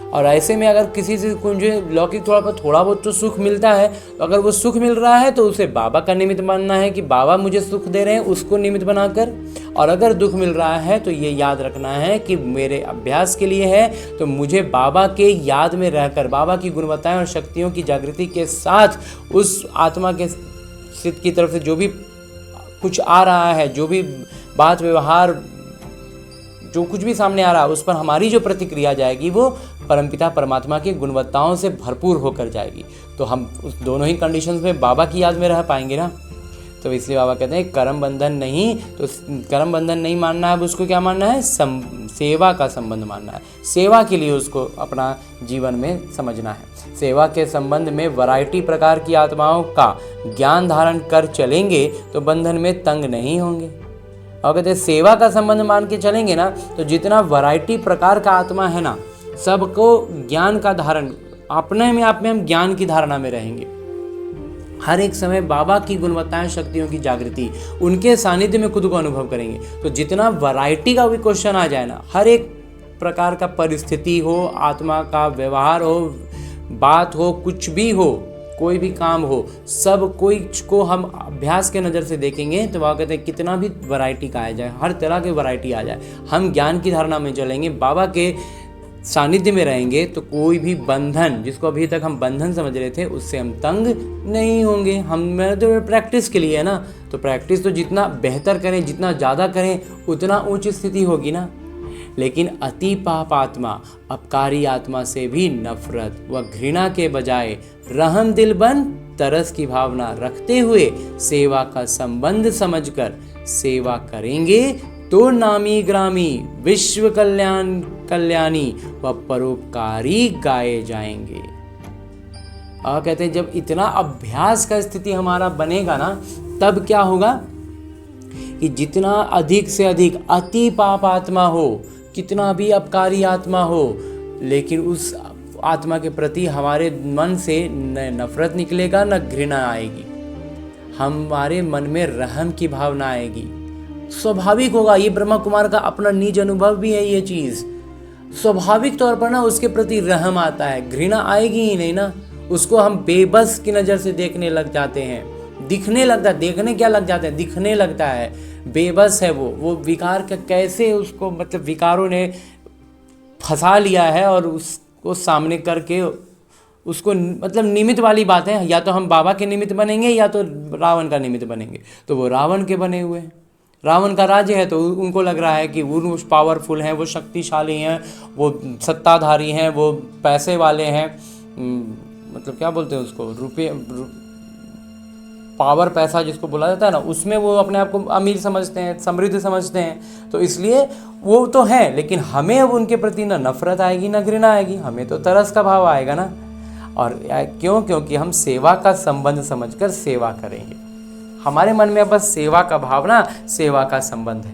और ऐसे में अगर किसी से मुझे लौकिक थोड़ा बहुत तो सुख मिलता है, तो अगर वो सुख मिल रहा है तो उसे बाबा का निमित्त मानना है कि बाबा मुझे सुख दे रहे हैं, उसको निमित्त बनाकर। और अगर दुख मिल रहा है तो ये याद रखना है कि मेरे अभ्यास के लिए है, तो मुझे बाबा के याद में रहकर, बाबा की गुणवत्ताएं और शक्तियों की जागृति के साथ उस आत्मा के सिद्ध की तरफ से जो भी कुछ आ रहा है, जो भी बात व्यवहार, जो कुछ भी सामने आ रहा है, उस पर हमारी जो प्रतिक्रिया जाएगी वो परमपिता परमात्मा की गुणवत्ताओं से भरपूर होकर जाएगी। तो हम उस दोनों ही कंडीशंस में बाबा की याद में रह पाएंगे ना। तो इसलिए बाबा कहते हैं कर्म बंधन नहीं, तो कर्म बंधन नहीं मानना है, अब उसको क्या मानना है, सेवा का संबंध मानना है। सेवा के लिए उसको अपना जीवन में समझना है। सेवा के संबंध में वैरायटी प्रकार की आत्माओं का ज्ञान धारण कर चलेंगे तो बंधन में तंग नहीं होंगे। और कहते हैं सेवा का संबंध मान के चलेंगे ना, तो जितना वैरायटी प्रकार का आत्मा है ना, सबको ज्ञान का धारण, अपने में आप में हम ज्ञान की धारणा में रहेंगे। हर एक समय बाबा की गुणवत्ताएं, शक्तियों की जागृति, उनके सानिध्य में खुद को अनुभव करेंगे। तो जितना वैरायटी का भी क्वेश्चन आ जाए ना, हर एक प्रकार का परिस्थिति हो, आत्मा का व्यवहार हो, बात हो, कुछ भी हो, कोई भी काम हो, सब कोई को हम अभ्यास के नज़र से देखेंगे तो वह कहते हैं कितना भी वैरायटी का आ जाए, हर तरह की वैरायटी आ जाए, हम ज्ञान की धारणा में चलेंगे, बाबा के सानिध्य में रहेंगे, तो कोई भी बंधन, जिसको अभी तक हम बंधन समझ रहे थे, उससे हम तंग नहीं होंगे। मैं तो प्रैक्टिस के लिए है ना, तो प्रैक्टिस तो जितना बेहतर करें, जितना ज़्यादा करें, उतना ऊंची स्थिति होगी ना। लेकिन अति पाप आत्मा, अपकारी आत्मा से भी नफरत व घृणा के बजाय रहम दिल बन तरस की भावना रखते हुए सेवा का संबंध समझकर सेवा करेंगे तो नामी ग्रामी, विश्व कल्याणी व परोपकारी गाए जाएंगे। और कहते हैं जब इतना अभ्यास का स्थिति हमारा बनेगा ना, तब क्या होगा कि जितना अधिक से अधिक अति पाप आत्मा हो, कितना भी अपकारी आत्मा हो, लेकिन उस आत्मा के प्रति हमारे मन से न नफरत निकलेगा, न घृणा आएगी, हमारे मन में रहम की भावना आएगी। स्वाभाविक होगा, ये ब्रह्मा कुमार का अपना निज अनुभव भी है। ये चीज़ स्वाभाविक तौर पर ना उसके प्रति रहम आता है, घृणा आएगी ही नहीं ना। उसको हम बेबस की नज़र से देखने लग जाते हैं, दिखने लगता है, देखने क्या लग जाते हैं, दिखने लगता है, बेबस है वो विकार का कैसे उसको, मतलब विकारों ने फंसा लिया है और उसको सामने करके उसको, मतलब निमित्त वाली बात है, या तो हम बाबा के निमित्त बनेंगे या तो रावण का निमित्त बनेंगे। तो वो रावण के बने हुए हैं, रावण का राज्य है, तो उनको लग रहा है कि वो पावरफुल हैं, वो शक्तिशाली हैं, वो सत्ताधारी हैं, वो पैसे वाले हैं, मतलब क्या बोलते हैं उसको, रुपये, पावर, पैसा जिसको बोला जाता है ना, उसमें वो अपने आप को अमीर समझते हैं, समृद्ध समझते हैं। तो इसलिए वो तो है, लेकिन हमें अब उनके प्रति ना नफरत आएगी ना घृणा आएगी, हमें तो तरस का भाव आएगा ना। और क्यों? क्योंकि हम सेवा का संबंध समझकर सेवा करेंगे। हमारे मन में बस सेवा का भावना, सेवा का संबंध है,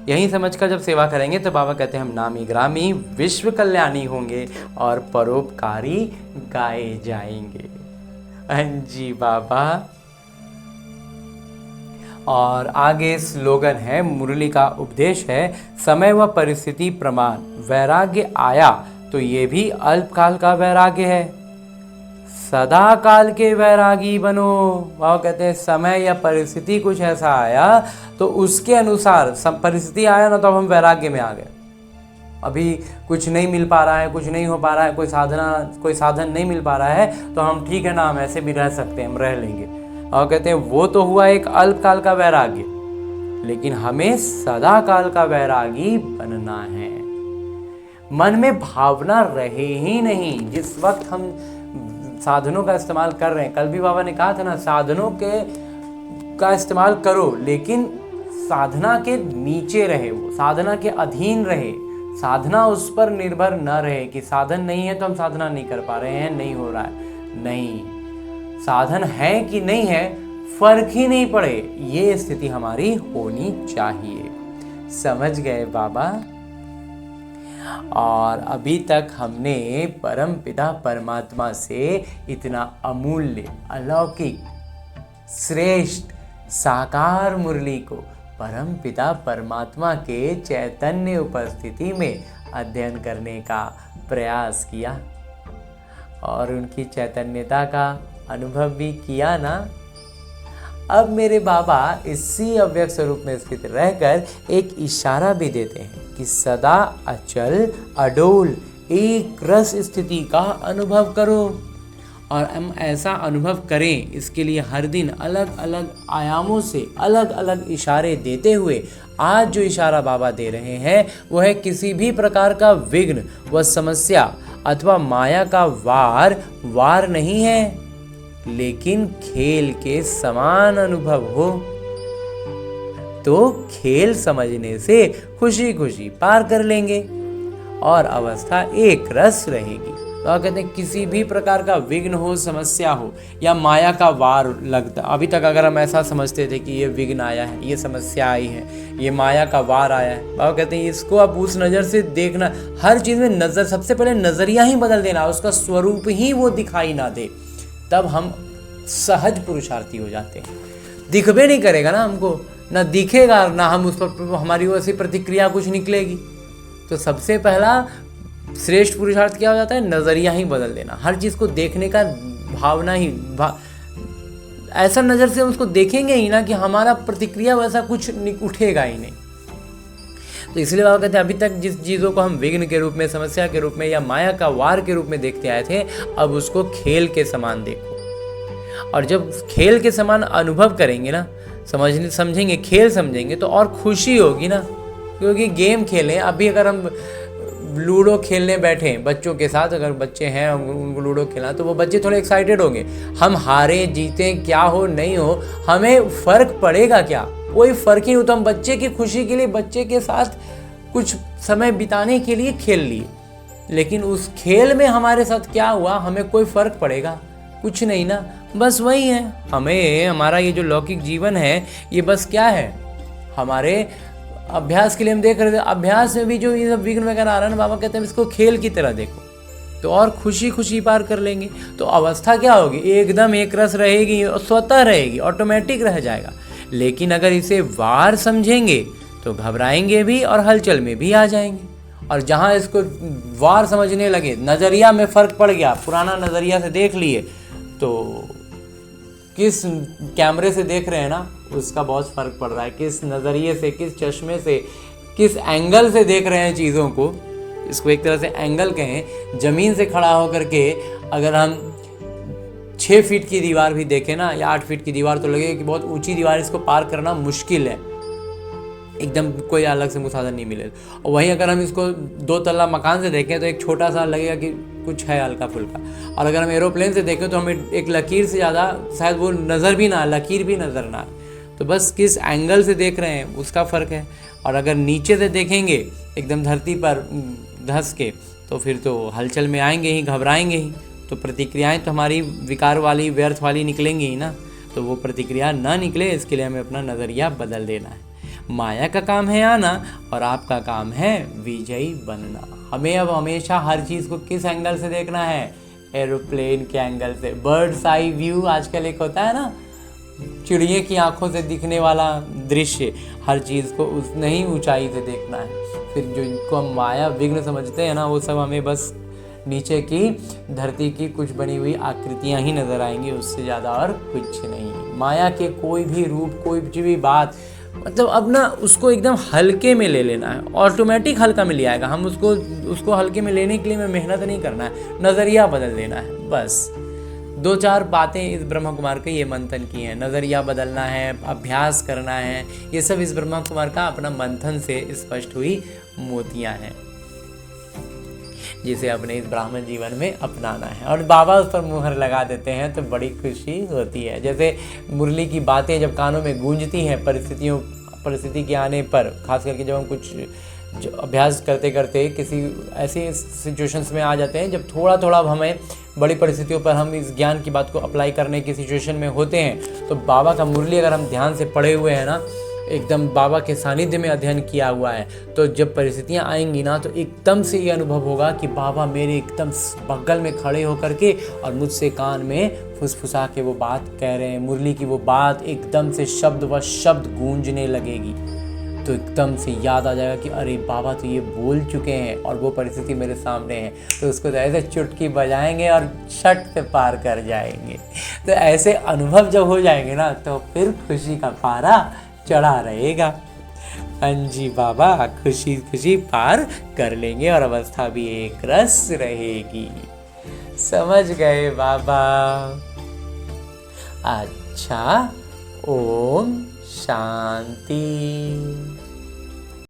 यही समझकर जब सेवा करेंगे तो बाबा कहते हैं हम नामी ग्रामी, विश्व कल्याणी होंगे और परोपकारी गाए जाएंगे। हाँ जी बाबा। और आगे स्लोगन है, मुरली का उपदेश है, समय व परिस्थिति प्रमाण वैराग्य आया तो ये भी अल्पकाल का वैराग्य है, सदा काल के वैरागी बनो। वह कहते हैं समय या परिस्थिति कुछ ऐसा आया तो उसके अनुसार, परिस्थिति आया ना तो अब हम वैराग्य में आ गए। अभी कुछ नहीं मिल पा रहा है, कुछ नहीं हो पा रहा है, कोई साधन नहीं मिल पा रहा है, तो हम ठीक है ना, हम ऐसे भी रह सकते हैं, हम रह लेंगे। और कहते हैं वो तो हुआ एक अल्पकाल का वैराग्य, लेकिन हमें सदा काल का वैरागी बनना है। मन में भावना रहे ही नहीं। जिस वक्त हम साधनों का इस्तेमाल कर रहे हैं, कल भी बाबा ने कहा था ना, साधनों का इस्तेमाल करो, लेकिन साधना के नीचे रहे, वो साधना के अधीन रहे। साधना उस पर निर्भर न रहे कि साधन नहीं है तो हम साधना नहीं कर पा रहे हैं, नहीं हो रहा है। नहीं, साधन है कि नहीं है फर्क ही नहीं पड़े, ये स्थिति हमारी होनी चाहिए। समझ गए बाबा? और अभी तक हमने परम पिता परमात्मा से इतना अमूल्य, अलौकिक, श्रेष्ठ साकार मुरली को परम पिता परमात्मा के चैतन्य उपस्थिति में अध्ययन करने का प्रयास किया और उनकी चैतन्यता का अनुभव भी किया ना। अब मेरे बाबा इसी अव्यक्त स्वरूप में स्थित रहकर एक इशारा भी देते हैं कि सदा अचल अडोल एक रस स्थिति का अनुभव करो। और हम ऐसा अनुभव करें, इसके लिए हर दिन अलग अलग आयामों से अलग अलग इशारे देते हुए आज जो इशारा बाबा दे रहे हैं वो है किसी भी प्रकार का विघ्न व समस्या अथवा माया का वार नहीं है, लेकिन खेल के समान अनुभव हो। तो खेल समझने से खुशी खुशी पार कर लेंगे और अवस्था एक रस रहेगी। तो कहते हैं किसी भी प्रकार का विघ्न हो, समस्या हो या माया का वार लगता, अभी तक अगर हम ऐसा समझते थे कि ये विघ्न आया है, ये समस्या आई है, ये माया का वार आया है, बाबा कहते हैं इसको अब उस नज़र से देखना। हर चीज़ में नज़र, सबसे पहले नज़रिया ही बदल देना, उसका स्वरूप ही वो दिखाई ना दे, तब हम सहज पुरुषार्थी हो जाते हैं। दिखबे नहीं करेगा ना हमको, ना दिखेगा ना हम उस पर हमारी वैसी प्रतिक्रिया कुछ निकलेगी। तो सबसे पहला श्रेष्ठ पुरुषार्थ क्या हो जाता है? नज़रिया ही बदल देना। हर चीज़ को देखने का भावना ही ऐसा नज़र से हम उसको देखेंगे ही ना कि हमारा प्रतिक्रिया वैसा कुछ उठेगा ही नहीं। तो इसलिए बाबा कहते हैं अभी तक जिस चीज़ों को हम विघ्न के रूप में, समस्या के रूप में या माया का वार के रूप में देखते आए थे, अब उसको खेल के समान देखो। और जब खेल के समान अनुभव करेंगे ना, समझेंगे, खेल समझेंगे, तो और खुशी होगी ना। क्योंकि गेम खेलें, अभी अगर हम लूडो खेलने बैठे बच्चों के साथ, अगर बच्चे हैं उनको लूडो खेलना, तो वो बच्चे थोड़े एक्साइटेड होंगे। हम हारे जीते क्या हो नहीं हो, हमें फ़र्क पड़ेगा क्या? कोई फ़र्क ही नहीं। तो हम बच्चे की खुशी के लिए, बच्चे के साथ कुछ समय बिताने के लिए खेल लिए, लेकिन उस खेल में हमारे साथ क्या हुआ हमें कोई फ़र्क पड़ेगा? कुछ नहीं ना। बस वही है, हमें हमारा ये जो लौकिक जीवन है ये बस क्या है, हमारे अभ्यास के लिए हम देख रहे थे। अभ्यास में भी जो ये सब विघ्न वगैरह आ रहा है ना, बाबा कहते हैं इसको खेल की तरह देखो, तो और खुशी खुशी पार कर लेंगे। तो अवस्था क्या होगी? एकदम एक रस रहेगी, स्वतः रहेगी, ऑटोमेटिक रह जाएगा। लेकिन अगर इसे वार समझेंगे तो घबराएंगे भी और हलचल में भी आ जाएंगे। और जहाँ इसको वार समझने लगे, नज़रिया में फ़र्क पड़ गया, पुराना नज़रिया से देख लिए, तो किस कैमरे से देख रहे हैं ना, उसका बहुत फ़र्क पड़ रहा है। किस नज़रिए से, किस चश्मे से, किस एंगल से देख रहे हैं चीज़ों को, इसको एक तरह से एंगल कहें। ज़मीन से खड़ा होकर के अगर हम 6 फीट की दीवार भी देखें ना, या 8 फीट की दीवार, तो लगेगा कि बहुत ऊंची दीवार, इसको पार करना मुश्किल है, एकदम कोई अलग से मुसाधन नहीं मिलेगा। और वहीं अगर हम इसको 2 तल्ला मकान से देखें तो एक छोटा सा लगेगा कि कुछ है हल्का फुल्का। और अगर हम एरोप्लेन से देखें तो हमें एक लकीर से ज़्यादा शायद वो नज़र भी ना, लकीर भी नज़र ना। तो बस किस एंगल से देख रहे हैं उसका फ़र्क है। और अगर नीचे से देखेंगे एकदम धरती पर धंस के, तो फिर तो हलचल में आएंगे ही, घबराएंगे ही, तो प्रतिक्रियाएं तो हमारी विकार वाली, व्यर्थ वाली निकलेंगी ही ना। तो वो प्रतिक्रिया ना निकले, इसके लिए हमें अपना नज़रिया बदल देना है। माया का काम है आना और आपका काम है विजयी बनना। हमें अब हमेशा हर चीज़ को किस एंगल से देखना है? एरोप्लेन के एंगल से, बर्ड्स आई व्यू आजकल एक होता है ना, चिड़िया की आंखों से दिखने वाला दृश्य, हर चीज़ को उस नहीं ऊंचाई से देखना है। फिर जो इनको हम माया विघ्न समझते हैं ना, वो सब हमें बस नीचे की धरती की कुछ बनी हुई आकृतियां ही नजर आएंगी, उससे ज़्यादा और कुछ नहीं। माया के कोई भी रूप, कोई भी बात, मतलब अब ना उसको एकदम हल्के में ले लेना है, ऑटोमेटिक हल्का में लिया आएगा। हम उसको हल्के में लेने के लिए हमें मेहनत नहीं करना है, नज़रिया बदल देना है बस। 2-4 बातें इस ब्रह्मा कुमार के ये मंथन की हैं, नज़रिया बदलना है, अभ्यास करना है, ये सब इस ब्रह्मा कुमार का अपना मंथन से स्पष्ट हुई मोतियां हैं, जिसे अपने इस ब्राह्मण जीवन में अपनाना है। और बाबा उस पर मुहर लगा देते हैं तो बड़ी खुशी होती है। जैसे मुरली की बातें जब कानों में गूंजती हैं परिस्थिति के आने पर, खास करके जब हम कुछ जो अभ्यास करते करते किसी ऐसी सिचुएशंस में आ जाते हैं, जब थोड़ा थोड़ा हमें बड़ी परिस्थितियों पर हम इस ज्ञान की बात को अप्लाई करने की सिचुएशन में होते हैं, तो बाबा का मुरली अगर हम ध्यान से पढ़े हुए हैं ना, एकदम बाबा के सानिध्य में अध्ययन किया हुआ है, तो जब परिस्थितियां आएंगी ना, तो एकदम से ये अनुभव होगा कि बाबा मेरे एकदम बगल में खड़े होकर के और मुझसे कान में फुसफुसा के वो बात कह रहे हैं। मुरली की वो बात एकदम से शब्द व शब्द गूंजने लगेगी, तो एकदम से याद आ जाएगा कि अरे बाबा तो ये बोल चुके हैं और वो परिस्थिति मेरे सामने है, तो उसको तो ऐसे चुटकी बजाएंगे और छट से पार कर जाएंगे। तो ऐसे अनुभव जब हो जाएंगे ना, तो फिर खुशी का पारा चढ़ा रहेगा। हाँ जी बाबा, खुशी खुशी पार कर लेंगे और अवस्था भी एक रस रहेगी। समझ गए बाबा? अच्छा, ओम शांति।